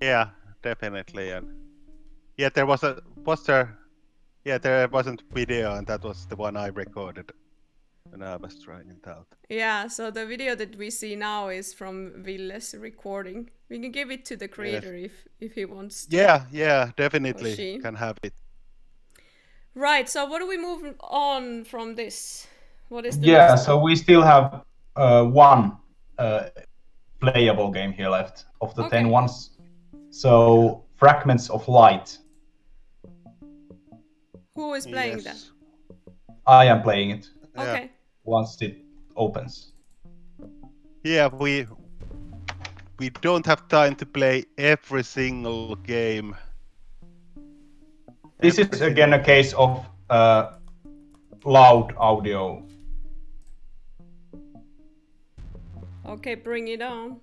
S2: Yeah, definitely. And there was a poster. Yeah, there wasn't video, and that was the one I recorded when I was trying it out.
S1: Yeah, so the video that we see now is from Ville's recording. We can give it to the creator if he wants to.
S2: Yeah, definitely can have it.
S1: Right, so what do we move on from this? What is the next
S3: so we still have one playable game here left of the 10 ones. So Fragments of Light.
S1: Who is playing that?
S3: I am playing it.
S1: Okay.
S3: Once it opens.
S2: Yeah, we don't have time to play every single game.
S3: This is again a case of loud audio.
S1: Okay, bring it on.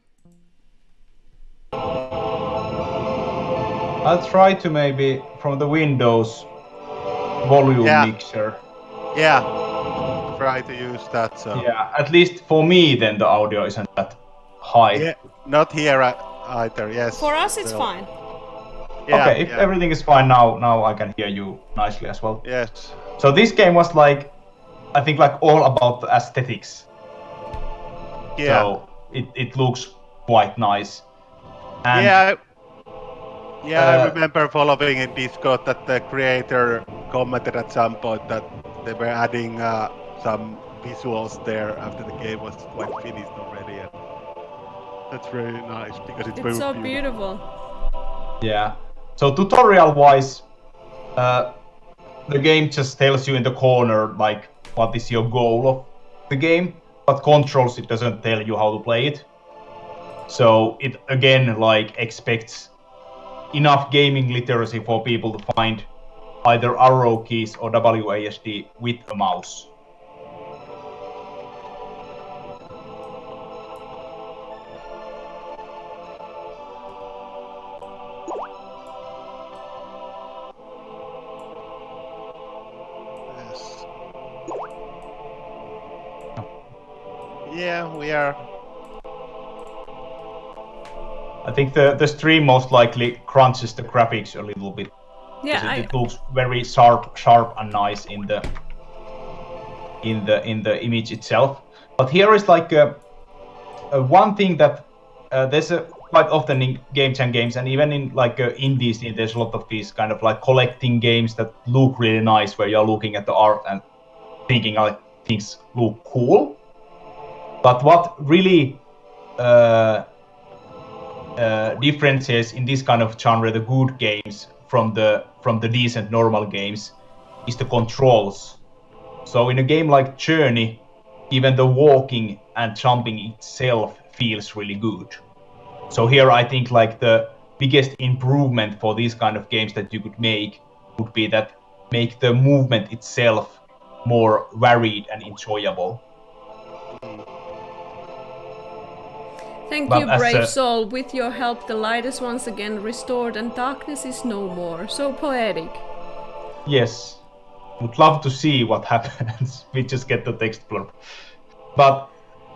S3: I'll try to maybe from the Windows volume mixer.
S2: Yeah, try to use that. So.
S3: Yeah, at least for me then the audio isn't that high.
S2: Yeah, not here either, yes.
S1: For us it's fine.
S3: Yeah, okay, if everything is fine now I can hear you nicely as well.
S2: Yes.
S3: So this game was like, I think like all about the aesthetics.
S2: Yeah.
S3: So it looks quite nice. And
S2: I remember following in Discord that the creator commented at some point that they were adding some visuals there after the game was quite finished already. And that's really nice because it's very
S1: so beautiful.
S3: Yeah. So tutorial-wise, the game just tells you in the corner like what is your goal of the game, but controls it doesn't tell you how to play it. So it again like expects enough gaming literacy for people to find either arrow keys or WASD with a mouse.
S2: Yes. Yeah, we are.
S3: I think the stream most likely crunches the graphics a little bit.
S1: Yeah,
S3: It looks very sharp and nice in the image itself. But here is like one thing that there's quite often in game jam games, and even in like indies, there's a lot of these kind of like collecting games that look really nice, where you're looking at the art and thinking like things look cool. But what really differentiates in this kind of genre the good games from the decent normal games is the controls. So in a game like Journey, even the walking and jumping itself feels really good. So here I think like the biggest improvement for these kind of games that you could make would be that make the movement itself more varied and enjoyable.
S1: Thank you, brave soul. With your help, the light is once again restored and darkness is no more. So poetic.
S3: Yes. Would love to see what happens. We just get the text blurb. But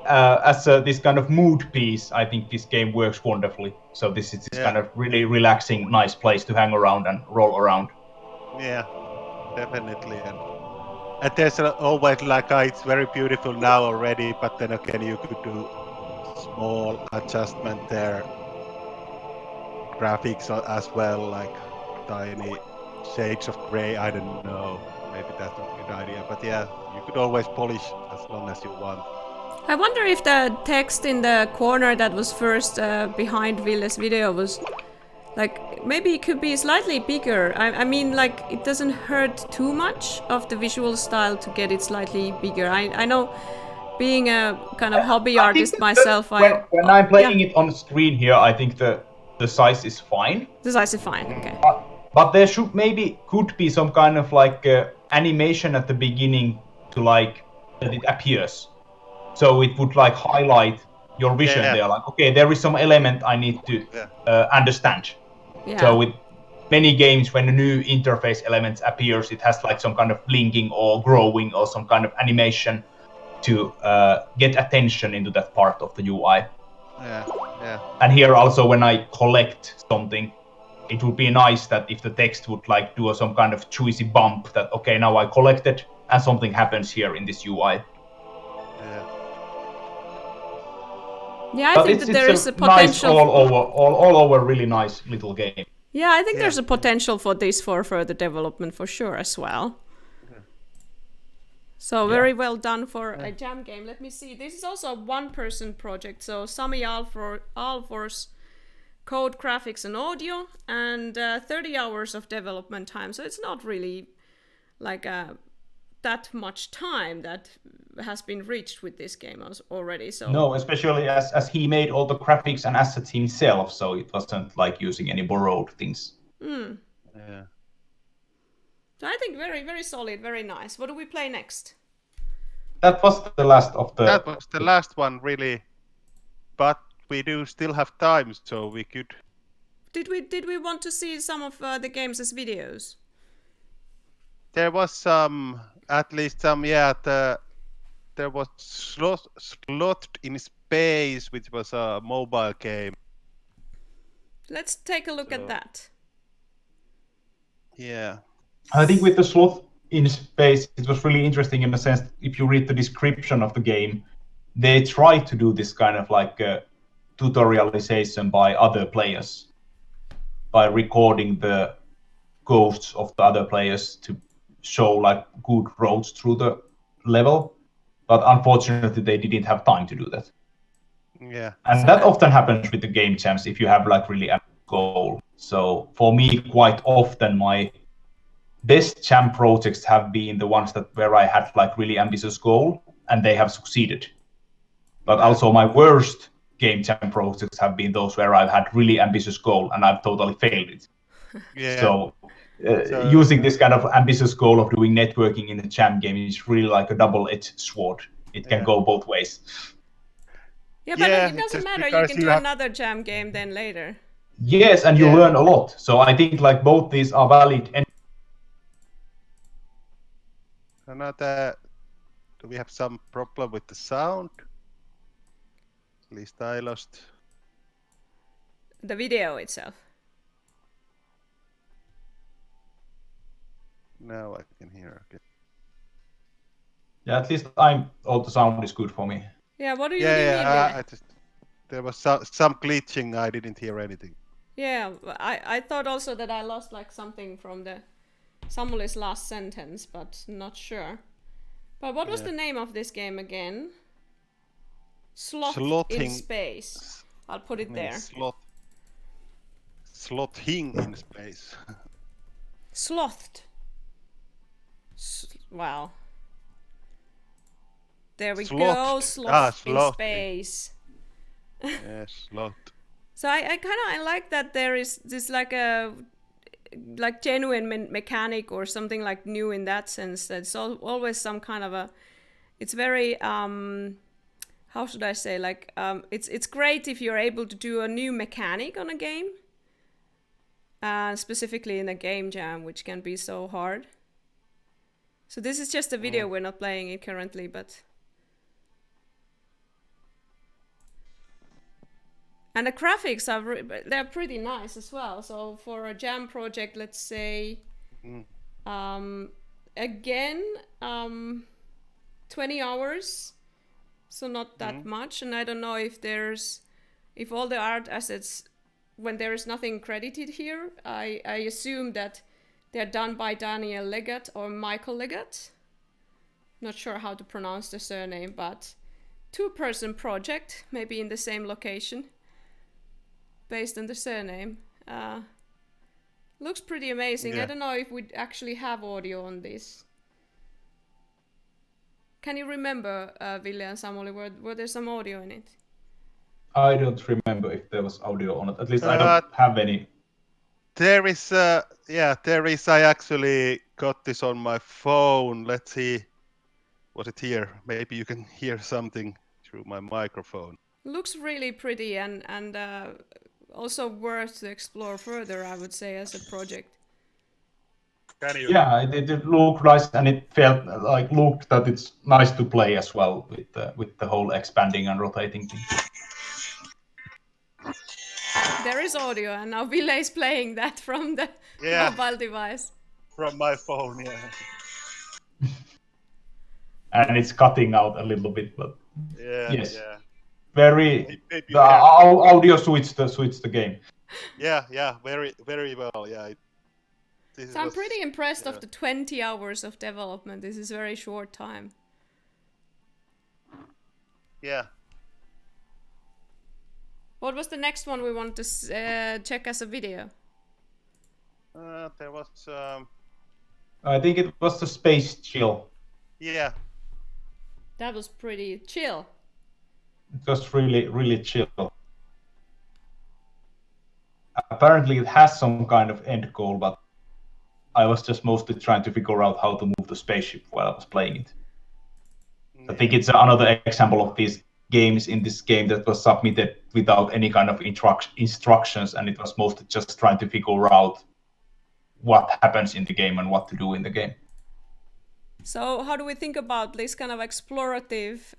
S3: as this kind of mood piece, I think this game works wonderfully. So this is this kind of really relaxing, nice place to hang around and roll around.
S2: Yeah, definitely. And there's always like it's very beautiful now already, but then again you could do small adjustment there. Graphics as well, like tiny shades of gray. I don't know. Maybe that's a good idea. But yeah, you could always polish as long as you want.
S1: I wonder if the text in the corner that was first behind Ville's video was like, maybe it could be slightly bigger. I mean, like, it doesn't hurt too much of the visual style to get it slightly bigger. I know, being a kind of hobby artist myself,
S3: when I'm playing it on screen here, I think the size is fine.
S1: The size is fine, okay.
S3: But there could be some kind of like animation at the beginning to like that it appears. So it would like highlight your vision there, like, okay, there is some element I need to understand. Yeah. So with many games, when a new interface element appears, it has like some kind of blinking or growing or some kind of animation to get attention into that part of the UI.
S2: Yeah.
S3: And here also, when I collect something, it would be nice that if the text would like do some kind of juicy bump that, okay, now I collected and something happens here in this UI.
S1: Yeah, I think that there is a potential.
S3: Nice, all over, really nice little game.
S1: Yeah, I think there's a potential for this for further development for sure as well. So very well done for a jam game. Let me see. This is also a one-person project. So Sami Alfor's code, graphics, and audio, and 30 hours of development time. So it's not really like that much time that has been reached with this game already. So
S3: no, especially as he made all the graphics and assets himself, so it wasn't like using any borrowed things.
S2: Yeah.
S1: So I think very, very solid, very nice. What do we play next?
S3: That was the last of the.
S2: That was the last one, really. But we do still have time, so we could.
S1: Did we want to see some of the games as videos?
S2: There was some, at least some. Yeah, there was Slothed in Space, which was a mobile game.
S1: Let's take a look at that.
S2: Yeah.
S3: I think with the Sloth in Space, it was really interesting in the sense that if you read the description of the game, they try to do this kind of like tutorialization by other players, by recording the ghosts of the other players to show like good roads through the level. But unfortunately, they didn't have time to do that.
S2: Yeah.
S3: And that often happens with the game jams if you have like really goal. So for me, quite often my best jam projects have been the ones where I had like really ambitious goal and they have succeeded. But also my worst game jam projects have been those where I've had really ambitious goal and I've totally failed it.
S2: Yeah.
S3: So using this kind of ambitious goal of doing networking in a jam game is really like a double-edged sword. It can go both ways.
S1: Yeah, but
S2: Yeah,
S1: it doesn't
S2: just
S1: matter. You
S2: because
S1: can
S2: you
S1: do
S2: have-
S1: another jam game then later.
S3: Yes, and you learn a lot. So I think like both these are valid. And
S2: Another, do we have some problem with the sound? At least I lost.
S1: The video itself.
S2: Now I can hear again.
S3: yeah, at least all the sound is good for me.
S1: Yeah, what do you mean?
S2: I just, there was some glitching. I didn't hear anything.
S1: Yeah, I thought also that I lost like something from the Samuli's last sentence, but not sure. But what was the name of this game again? Sloth in Space. I'll put it there.
S2: Slothing in space.
S1: Slothed. Wow. There we go. Sloth in space.
S2: Yes, sloth.
S1: So I kind of like that there is this like a genuine mechanic or something like new in that sense. That's always some kind of a. It's very how should I say, like it's great if you're able to do a new mechanic on a game. Specifically in a game jam, which can be so hard. So this is just a video. We're not playing it currently, but. And the graphics they're pretty nice as well. So for a jam project, let's say, again, 20 hours, so not that much. And I don't know if all the art assets, when there is nothing credited here, I assume that they're done by Daniel Leggett or Michael Leggett. Not sure how to pronounce the surname, but 2-person project, maybe in the same location. Based on the surname. Looks pretty amazing. I don't know if we actually have audio on this. Can you remember, Ville and Samuli, were there some audio in it?
S3: I don't remember if there was audio on it. At least I don't have any.
S2: There is, there is. I actually got this on my phone. Let's see. Was it here? Maybe you can hear something through my microphone.
S1: Looks really pretty and also worth to explore further, I would say, as a project.
S3: Yeah, it looked nice, and it felt like that it's nice to play as well with the whole expanding and rotating thing.
S1: There is audio, and now Ville is playing that from the mobile device.
S2: From my phone, yeah.
S3: And it's cutting out a little bit, but yes.
S2: Yeah.
S3: Very. The audio switched the game.
S2: Yeah, very well. Yeah.
S1: So I'm pretty impressed of the 20 hours of development. This is a very short time.
S2: Yeah.
S1: What was the next one we want to check as a video?
S2: There was.
S3: I think it was the Space Chill.
S2: Yeah.
S1: That was pretty chill.
S3: It was really chill. Apparently it has some kind of end goal, but I was just mostly trying to figure out how to move the spaceship while I was playing it. I think it's another example of these games in this game that was submitted without any kind of instructions, and it was mostly just trying to figure out what happens in the game and what to do in the game.
S1: So how do we think about this kind of explorative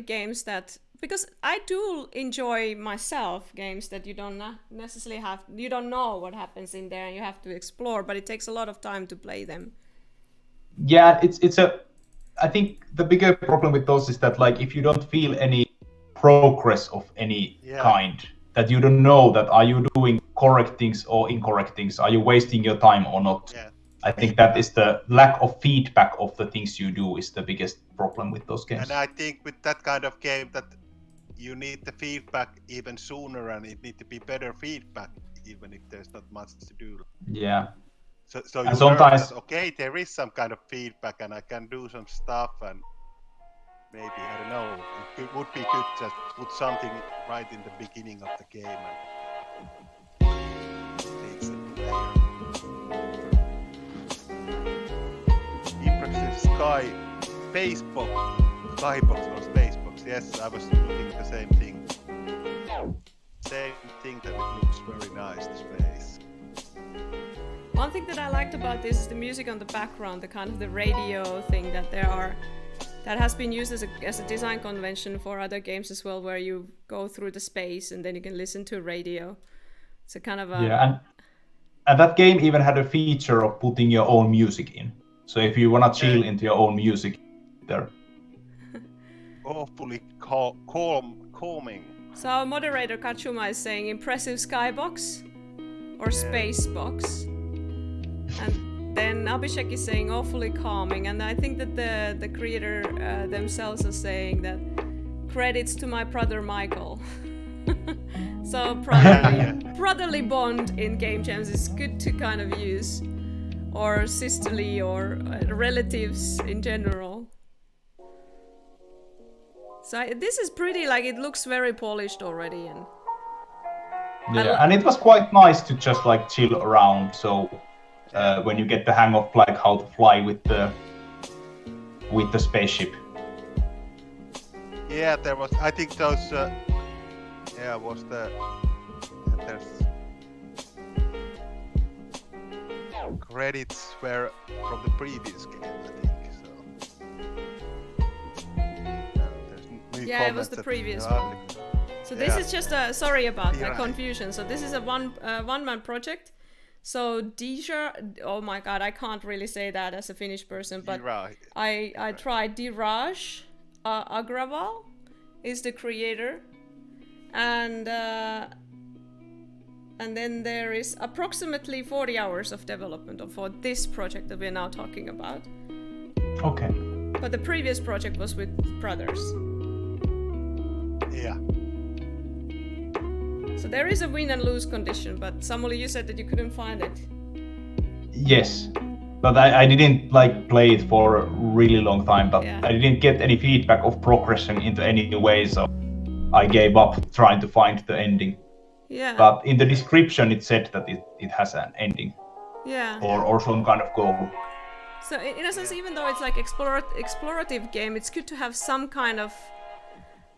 S1: games that, because I do enjoy myself games that you don't necessarily you don't know what happens in there and you have to explore, but it takes a lot of time to play them.
S3: Yeah, I think the bigger problem with those is that, like, if you don't feel any progress of any kind, that you don't know that are you doing correct things or incorrect things, are you wasting your time or not?
S2: Yeah.
S3: I think that is the lack of feedback of the things you do is the biggest problem with those games.
S2: And I think with that kind of game that you need the feedback even sooner, and it need to be better feedback, even if there's not much to do.
S3: Yeah.
S2: So
S3: And
S2: you
S3: sometimes-
S2: learn that, okay, there is some kind of feedback, and I can do some stuff, and maybe, I don't know, it would be good to put something right in the beginning of the game and teach the player. Impressive Skybox or Spacebox. Yes, I was looking the same thing. Same thing, that it looks very nice, the space.
S1: One thing that I liked about this is the music on the background, the kind of the radio thing that has been used as a design convention for other games as well, where you go through the space and then you can listen to radio. It's a kind of a...
S3: Yeah, and that game even had a feature of putting your own music in. So if you wanna chill into your own music there.
S2: Awfully calming.
S1: So our moderator Kachuma is saying impressive skybox or spacebox. And then Abhishek is saying awfully calming, and I think that the creator themselves are saying that credits to my brother Michael. So brotherly bond in game jams is good to kind of use, or sisterly, or relatives in general. So this is pretty, like, it looks very polished already, and
S3: yeah, and it was quite nice to just like chill around. So when you get the hang of like how to fly with the spaceship.
S2: Yeah, there was. I think those. There's credits were from the previous game, I think. So.
S1: Yeah, it was the previous one. So this is just a, sorry about the confusion. So this is a one-man project. So Dija, oh my god, I can't really say that as a Finnish person, but I tried. Diraj Agrawal is the creator, and then there is approximately 40 hours of development for this project that we're now talking about.
S3: Okay.
S1: But the previous project was with brothers.
S2: Yeah.
S1: So there is a win and lose condition, but Samuli, you said that you couldn't find it.
S3: Yes, but I didn't like play it for a really long time, but I didn't get any feedback of progression into any way, so I gave up trying to find the ending.
S1: Yeah.
S3: But in the description it said that it has an ending.
S1: Yeah.
S3: Or some kind of goal.
S1: So in a sense, even though it's like explorative game, it's good to have some kind of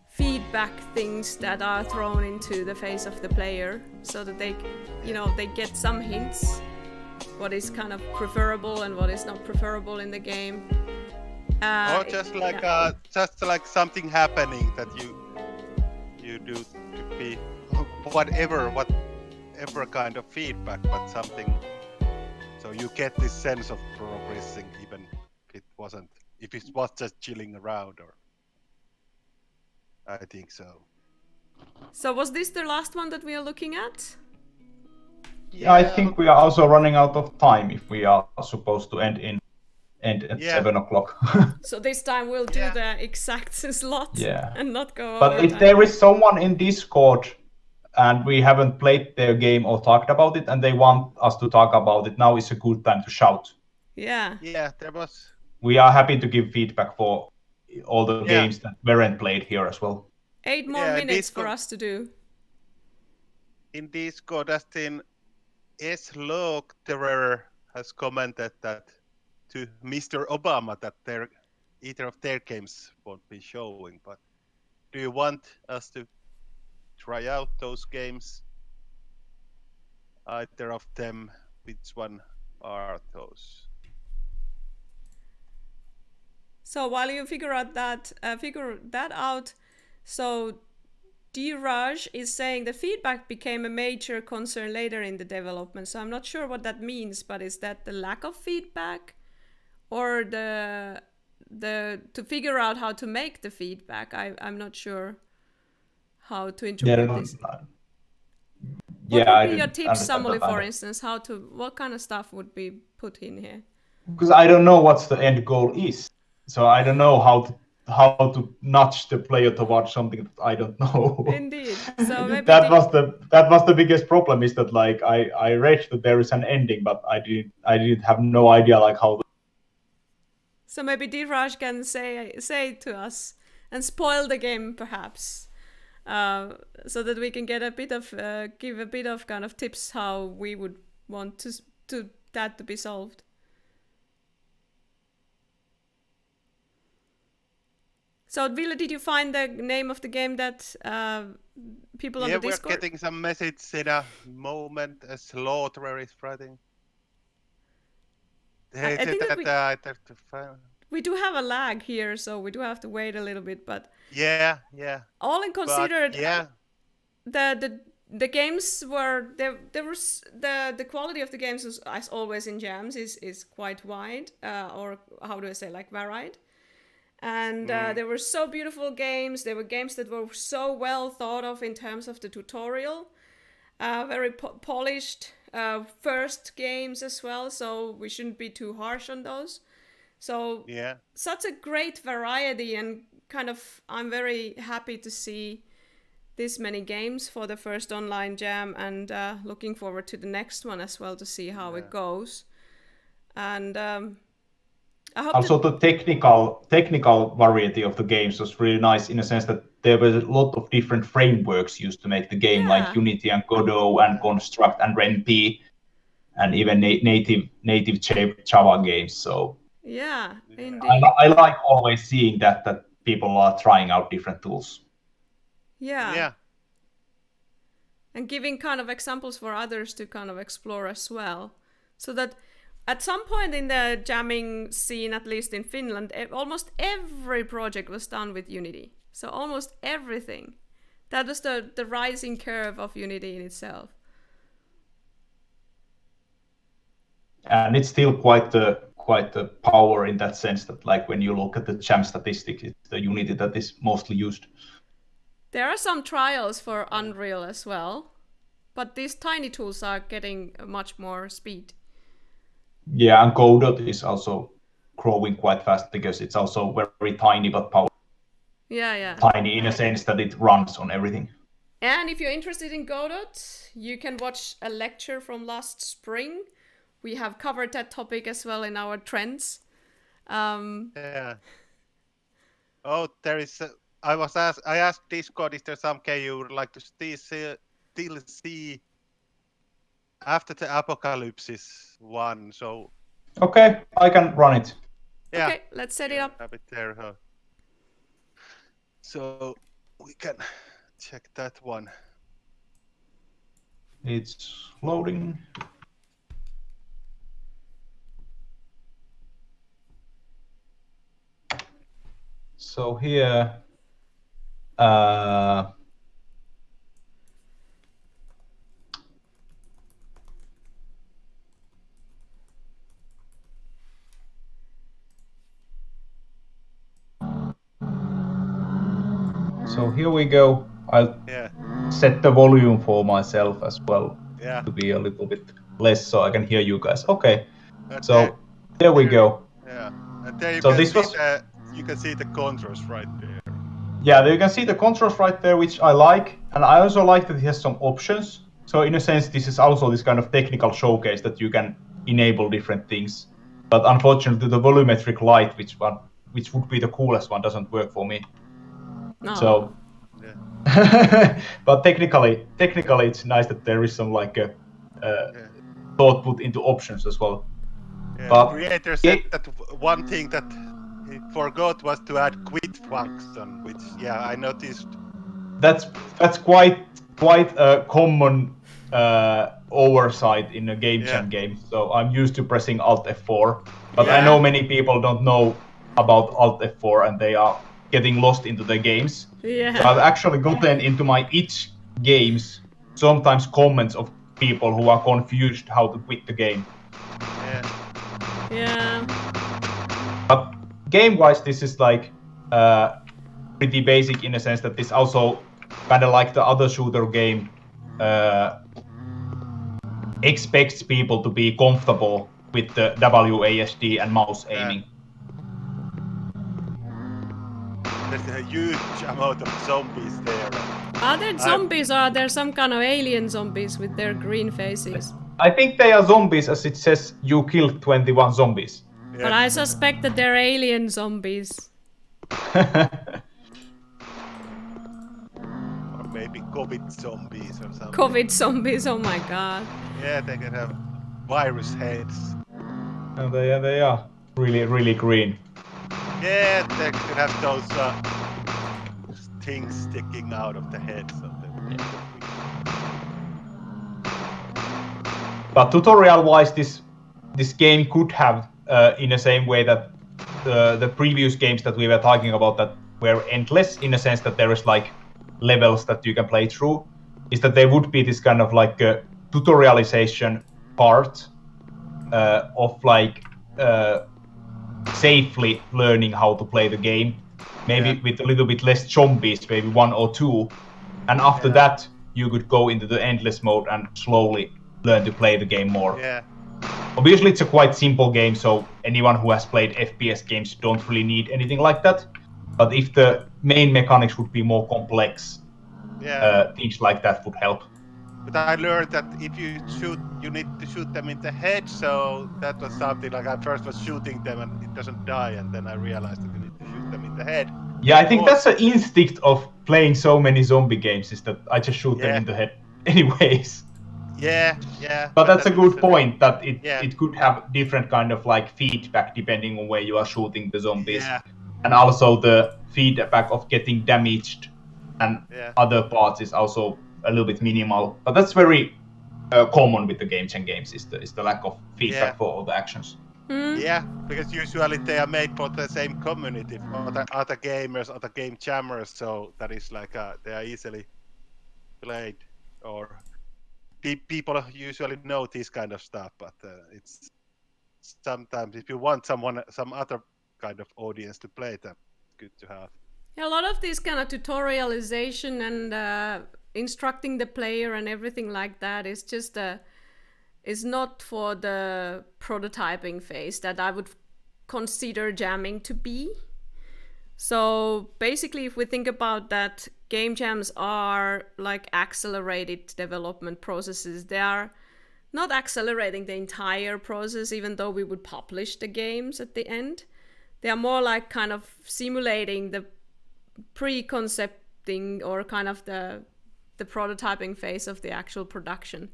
S1: feedback things that are thrown into the face of the player, so that they get some hints what is kind of preferable and what is not preferable in the game.
S2: Or just like something happening that you do to be whatever kind of feedback, but something, so you get this sense of progressing, even if it was just chilling around, or I think so. So
S1: was this the last one that we are looking at?
S3: Yeah, I think we are also running out of time if we are supposed to end at 7 o'clock.
S1: So this time we'll do the exact slot and not go
S3: But
S1: over
S3: if
S1: time.
S3: there is someone in Discord and we haven't played their game or talked about it and they want us to talk about it, now is a good time to shout.
S1: Yeah.
S2: Yeah, there was.
S3: We are happy to give feedback for all the games that weren't played here as well.
S1: 8 more minutes for us to do.
S2: In Discord, as in Slogterer has commented that to Mr. Obama that either of their games won't be showing, but do you want us to try out those games? Either of them, which one are those?
S1: So while you figure that out, so Diraj is saying the feedback became a major concern later in the development. So I'm not sure what that means, but is that the lack of feedback, or the to figure out how to make the feedback? I'm not sure how to interpret this. What would be your tips, Samuli, for instance? What kind of stuff would be put in here?
S3: Because I don't know what the end goal is. So I don't know how how to nudge the player towards something that I don't know.
S1: Indeed. So maybe
S3: that was the biggest problem, is that like I read that there is an ending, but I didn't have no idea like how.
S1: So maybe Diraj can say to us and spoil the game perhaps, so that we can get a bit of give a bit of kind of tips how we would want to that to be solved. So Ville, did you find the name of the game that people on the Discord?
S2: We're getting some message in a moment. A slaughterer is writing.
S1: I think that we do have a lag here, so we do have to wait a little bit. But
S2: yeah.
S1: All in considered,
S2: but,
S1: the games were there was the quality of the games was, as always in jams, is quite wide, or how do I say, like varied. And there were so beautiful games. There were games that were so well thought of in terms of the tutorial, very polished first games as well. So we shouldn't be too harsh on those. So such a great variety, and kind of I'm very happy to see this many games for the first online jam, and looking forward to the next one as well to see how it goes. And I hope
S3: also the technical variety of the games was really nice, in a sense that there were a lot of different frameworks used to make the game, like Unity and Godot and Construct and RenP, and even native Java games. So
S1: indeed.
S3: I like always seeing that people are trying out different tools.
S1: Yeah. And giving kind of examples for others to kind of explore as well, so that at some point in the jamming scene, at least in Finland, almost every project was done with Unity. So almost everything. That was the rising curve of Unity in itself.
S3: And it's still quite the power in that sense, that like when you look at the jam statistics, it's the Unity that is mostly used.
S1: There are some trials for Unreal as well, but these tiny tools are getting much more speed.
S3: Yeah, and Godot is also growing quite fast, because it's also very tiny but powerful.
S1: Yeah.
S3: Tiny in a sense that it runs on everything.
S1: And if you're interested in Godot, you can watch a lecture from last spring. We have covered that topic as well in our trends.
S2: Yeah. Oh, there is. I asked Discord, is there some game you would like to still see after the Apocalypse one? So.
S3: Okay, I can run it.
S1: Yeah. Okay, let's set it up.
S2: Have it there, huh? So we can check that one.
S3: It's loading. So here, so here we go. I'll set the volume for myself as well to be a little bit less, so I can hear you guys. Okay, so there we go.
S2: Yeah, and there you
S3: so
S2: can
S3: this
S2: see you can see the controls right there.
S3: Yeah, you can see the controls right there, which I like, and I also like that it has some options. So in a sense, this is also this kind of technical showcase that you can enable different things. But unfortunately, the volumetric light, which would be the coolest one, doesn't work for me.
S1: No.
S3: So, but technically, it's nice that there is some like thought put into options as well.
S2: Yeah, but the creator said that one thing that he forgot was to add quit function, which I noticed.
S3: That's quite a common oversight in a game jam game. So I'm used to pressing Alt F4, but I know many people don't know about Alt F4 and they are getting lost into the games.
S1: Yeah.
S3: So I've actually gotten into my itch games sometimes comments of people who are confused how to quit the game.
S1: Yeah.
S3: But game-wise, this is like pretty basic in a sense that this also kind of like the other shooter game expects people to be comfortable with the WASD and mouse aiming.
S2: there's a huge amount of zombies there.
S1: Are there zombies or are there some kind of alien zombies with their green faces?
S3: I think they are zombies, as it says you killed 21 zombies.
S2: Yeah.
S1: But I suspect that they're alien zombies.
S2: Or maybe COVID zombies or something.
S1: COVID zombies, oh my god.
S2: Yeah, they can have virus heads.
S3: And they are really, really green.
S2: Yeah, they could have those things sticking out of the heads of them.
S3: But tutorial-wise, this game could have, in the same way that the previous games that we were talking about that were endless, in a sense that there is like levels that you can play through, is that there would be this kind of like a tutorialization part of like safely learning how to play the game, maybe with a little bit less zombies, maybe 1 or 2, and after that you could go into the endless mode and slowly learn to play the game more.
S2: Yeah.
S3: Obviously it's a quite simple game, so anyone who has played FPS games don't really need anything like that, but if the main mechanics would be more complex, things like that would help.
S2: But I learned that if you shoot, you need to shoot them in the head, so that was something like I first was shooting them and it doesn't die, and then I realized that you need to shoot them in the head.
S3: Yeah, I think that's an instinct of playing so many zombie games, is that I just shoot them in the head anyways.
S2: Yeah.
S3: But that's a good point, that it could have different kind of like feedback depending on where you are shooting the zombies.
S2: Yeah.
S3: And also the feedback of getting damaged and other parts is also a little bit minimal. But that's very common with the games is the lack of feedback for all the actions.
S2: Yeah, because usually they are made for the same community, for other gamers, other game jammers, so that is like they are easily played, or people usually know this kind of stuff, but it's sometimes if you want some other kind of audience to play them, it's good to have.
S1: Yeah, a lot of this kind of tutorialization and instructing the player and everything like that is just is not for the prototyping phase that I would consider jamming to be. So basically, if we think about that, game jams are like accelerated development processes. They are not accelerating the entire process, even though we would publish the games at the end. They are more like kind of simulating the pre-concepting or kind of the prototyping phase of the actual production.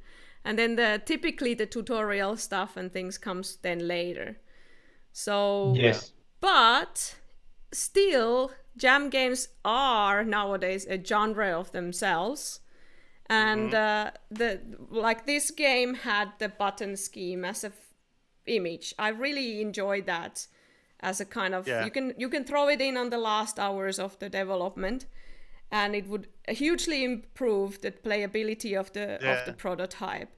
S1: And then typically the tutorial stuff and things comes then later. So,
S3: yes.
S1: But still, jam games are nowadays a genre of themselves. And like this game had the button scheme as a image. I really enjoyed that as a kind of you can throw it in on the last hours of the development, and it would hugely improve the playability of the prototype.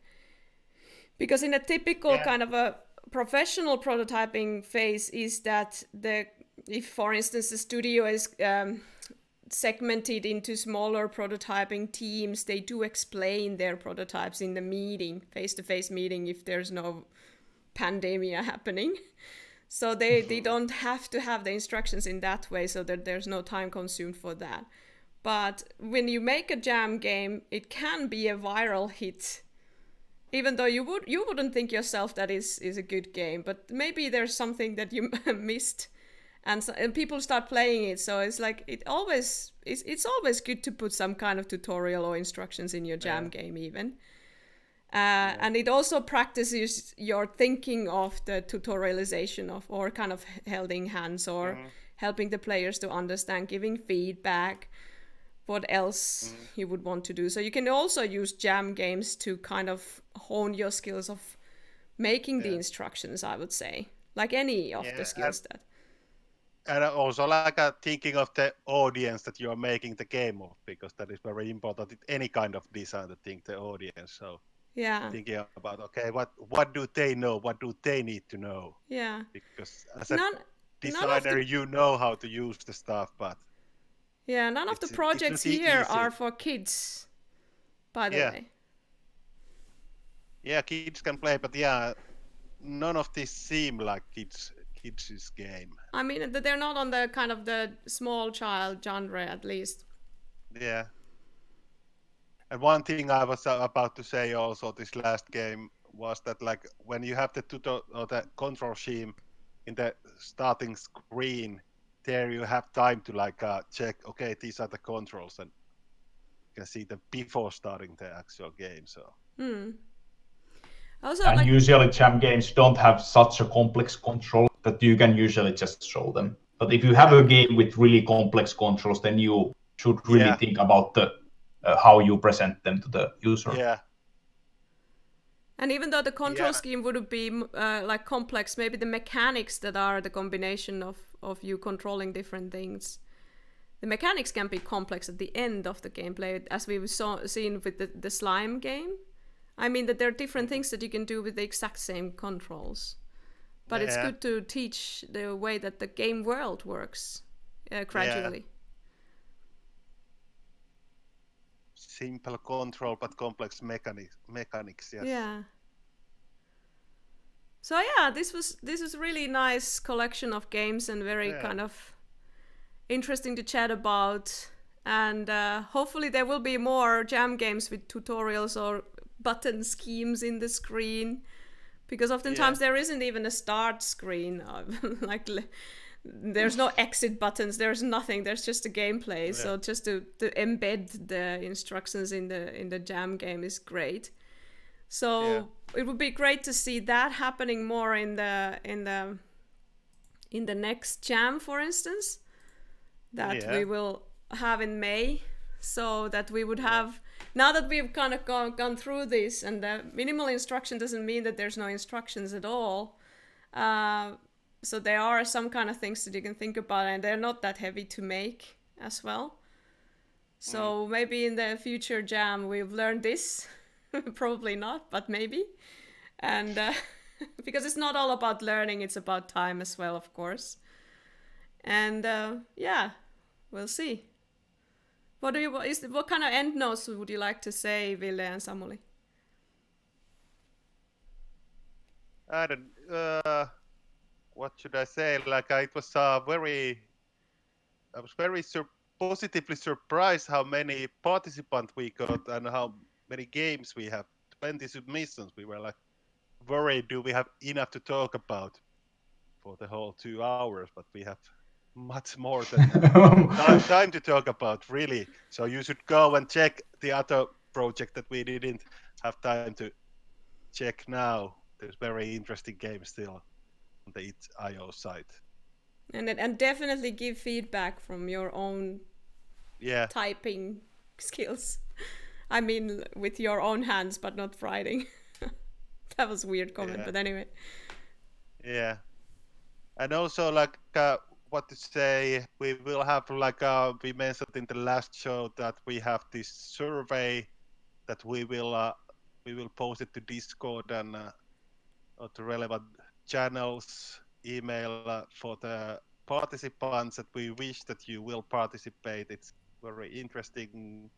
S1: Because in a typical kind of a professional prototyping phase is that if for instance the studio is segmented into smaller prototyping teams, they do explain their prototypes in the meeting, face-to-face meeting, if there's no pandemia happening. So they don't have to have the instructions in that way, so that there's no time consumed for that. But when you make a jam game, it can be a viral hit, even though you wouldn't think yourself that is a good game, but maybe there's something that you missed, and people start playing it. So it's like it's always good to put some kind of tutorial or instructions in your jam game even. And it also practices your thinking of the tutorialization of, or kind of holding hands, or helping the players to understand, giving feedback, what else you would want to do. So you can also use jam games to kind of hone your skills of making the instructions, I would say, like any of the skills that.
S2: And also like thinking of the audience that you are making the game of, because that is very important in any kind of design, to think the audience. So thinking about, okay, what do they know? What do they need to know?
S1: Yeah.
S2: Because as a designer, you know how to use the stuff, but
S1: none of the projects here are for kids, by the way. Yeah,
S2: kids can play, but none of these seem like kids kids' game.
S1: I mean, they're not on the kind of the small child genre, at least.
S2: Yeah. And one thing I was about to say also this last game was that like when you have the or the control scheme in the starting screen, there you have time to like check, okay, these are the controls, and you can see them before starting the actual game. So.
S1: Also,
S3: And
S1: like,
S3: usually jam games don't have such a complex control that you can usually just show them. But if you have a game with really complex controls, then you should really think about the how you present them to the user.
S2: Yeah.
S1: And even though the control scheme wouldn't be like complex, maybe the mechanics that are the combination of you controlling different things. The mechanics can be complex at the end of the gameplay, as we've seen with the slime game. I mean that there are different things that you can do with the exact same controls. But it's good to teach the way that the game world works gradually.
S2: Simple control but complex mechanics, yes.
S1: Yeah. So yeah, this was really nice collection of games and very kind of interesting to chat about. And hopefully there will be more jam games with tutorials or button schemes in the screen, because oftentimes there isn't even a start screen. Like there's no exit buttons, there's nothing, there's just a gameplay. So just to embed the instructions in the jam game is great. So it would be great to see that happening more in the next jam, for instance, that we will have in May, so that we would have, now that we've kind of gone through this, and the minimal instruction doesn't mean that there's no instructions at all. So there are some kind of things that you can think about, and they're not that heavy to make as well. So maybe in the future jam we've learned this. Probably not, but maybe. And because it's not all about learning, it's about time as well, of course. And we'll see. What kind of end notes would you like to say, Ville and Samuli?
S2: I don't. What should I say? Like it was I was very positively surprised how many participants we got and how many games we have. 20 submissions. We were like worried, do we have enough to talk about for the whole 2 hours? But we have much more than time to talk about, really. So you should go and check the other project that we didn't have time to check now. There's very interesting games still on the itch.io site.
S1: And definitely give feedback from your own typing skills. I mean, with your own hands, but not writing. That was a weird comment, but anyway.
S2: Yeah. And also, like, what to say, we will have, like, we mentioned in the last show that we have this survey that we will post it to Discord and or to relevant channels, email for the participants that we wish that you will participate. It's very interesting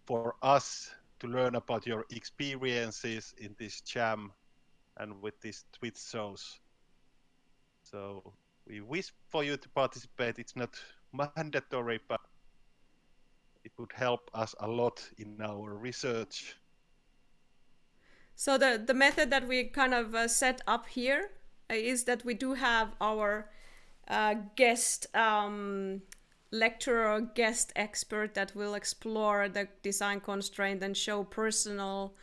S2: for us to learn about your experiences in this jam and with these Twitch shows. So we wish for you to participate. It's not mandatory, but it would help us a lot in our research.
S1: So the method that we kind of set up here is that we do have our guest lecturer or guest expert that will explore the design constraint and show personal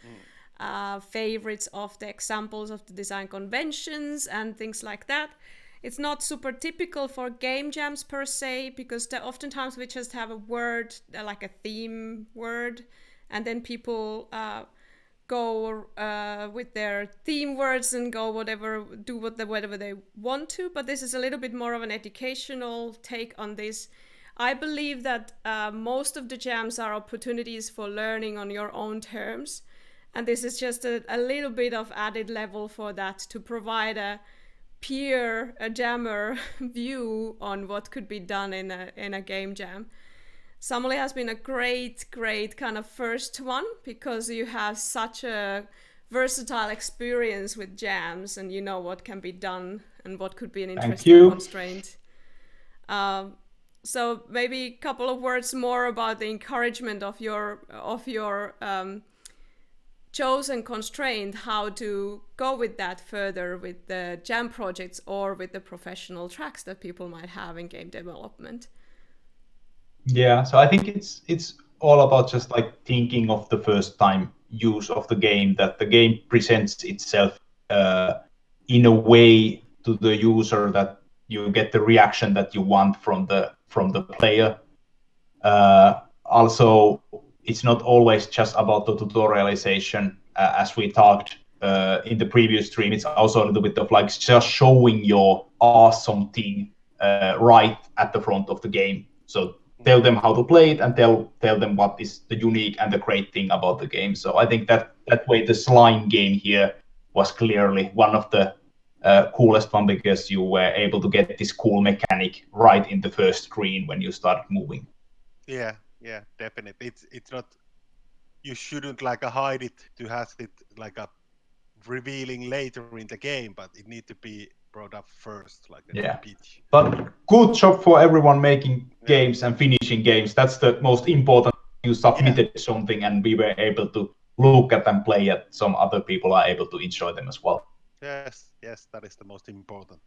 S1: favorites of the examples of the design conventions and things like that. It's not super typical for game jams per se, because oftentimes we just have a word, like a theme word, and then people go with their theme words and go do whatever they want to. But this is a little bit more of an educational take on this. I believe that most of the jams are opportunities for learning on your own terms, and this is just a little bit of added level for that, to provide a jammer view on what could be done in a game jam. Samuli has been a great kind of first one, because you have such a versatile experience with jams, and you know what can be done and what could be an
S3: Thank
S1: interesting
S3: you.
S1: constraint. So maybe a couple of words more about the encouragement of your chosen constraint, how to go with that further with the jam projects or with the professional tracks that people might have in game development.
S3: Yeah, so I think it's all about just like thinking of the first time use of the game, that the game presents itself in a way to the user that you get the reaction that you want from the player. Also, it's not always just about the tutorialization, as we talked in the previous stream. It's also a little bit of like just showing your awesome thing right at the front of the game. So tell them how to play it and tell them what is the unique and the great thing about the game. So I think that way the slime game here was clearly one of the coolest one, because you were able to get this cool mechanic right in the first screen when you started moving.
S2: Yeah, definitely. It's not. You shouldn't like hide it to have it like a revealing later in the game, but it need to be brought up first, like a pitch.
S3: But good job for everyone making games and finishing games. That's the most important. You submitted something, and we were able to look at and play it. Some other people are able to enjoy them as well.
S2: Yes, that is the most important.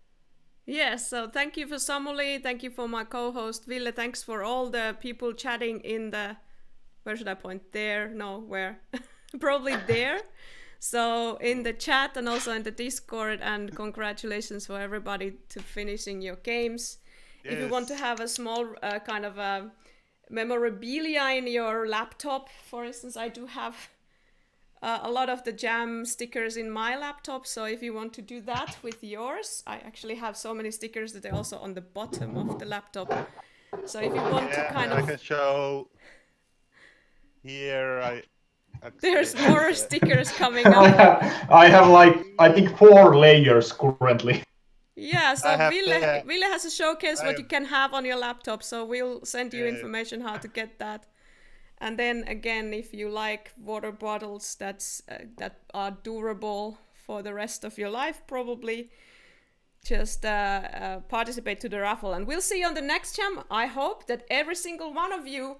S1: Yes, so thank you for Samuli, thank you for my co-host Ville, thanks for all the people chatting in the, where should I point? There? No, where? Probably there. So in the chat and also in the Discord, and congratulations for everybody to finishing your games. Yes. If you want to have a small kind of a memorabilia in your laptop, for instance, I do have a lot of the jam stickers in my laptop, so if you want to do that with yours, I actually have so many stickers that they're also on the bottom of the laptop. So if you want to kind of...
S2: I can show here.
S1: There's more stickers coming up.
S3: I have like, I think 4 layers currently.
S1: Yeah, so Ville has a showcase what you can have on your laptop, so we'll send you information how to get that. And then again, if you like water bottles that are durable for the rest of your life, probably just participate to the raffle. And we'll see you on the next jam. I hope that every single one of you,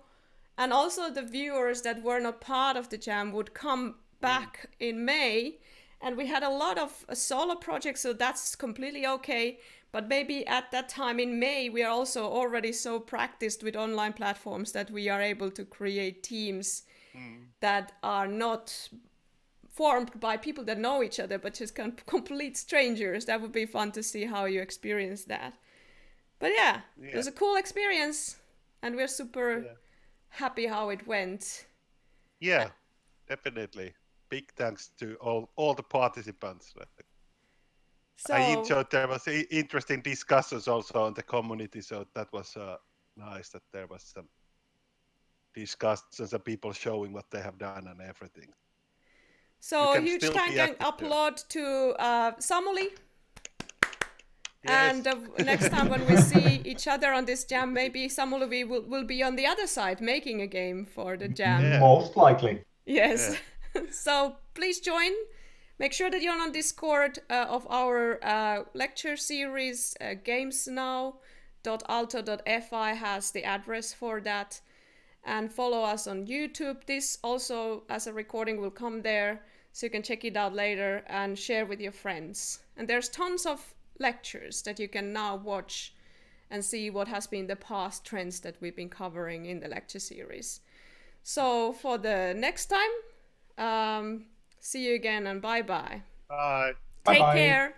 S1: and also the viewers that were not part of the jam, would come back in May. And we had a lot of solo projects, so that's completely okay. But maybe at that time in May, we are also already so practiced with online platforms that we are able to create teams that are not formed by people that know each other, but just complete strangers. That would be fun to see how you experience that. But yeah, it was a cool experience, and we're super happy how it went.
S2: Yeah, definitely. Big thanks to all the participants. So, I enjoyed, there was interesting discussions also on the community, so that was nice that there was some discussions and people showing what they have done and everything.
S1: So huge thank and applaud to Samuli. Yes. And next time when we see each other on this jam, maybe Samuli will be on the other side making a game for the jam.
S3: Yeah. Most likely.
S1: Yes. Yeah. So please join. Make sure that you're on Discord of our lecture series. gamesnow.alto.fi has the address for that. And follow us on YouTube. This also, as a recording, will come there, so you can check it out later and share with your friends. And there's tons of lectures that you can now watch and see what has been the past trends that we've been covering in the lecture series. So for the next time, see you again and bye-bye.
S2: Bye.
S1: Take care.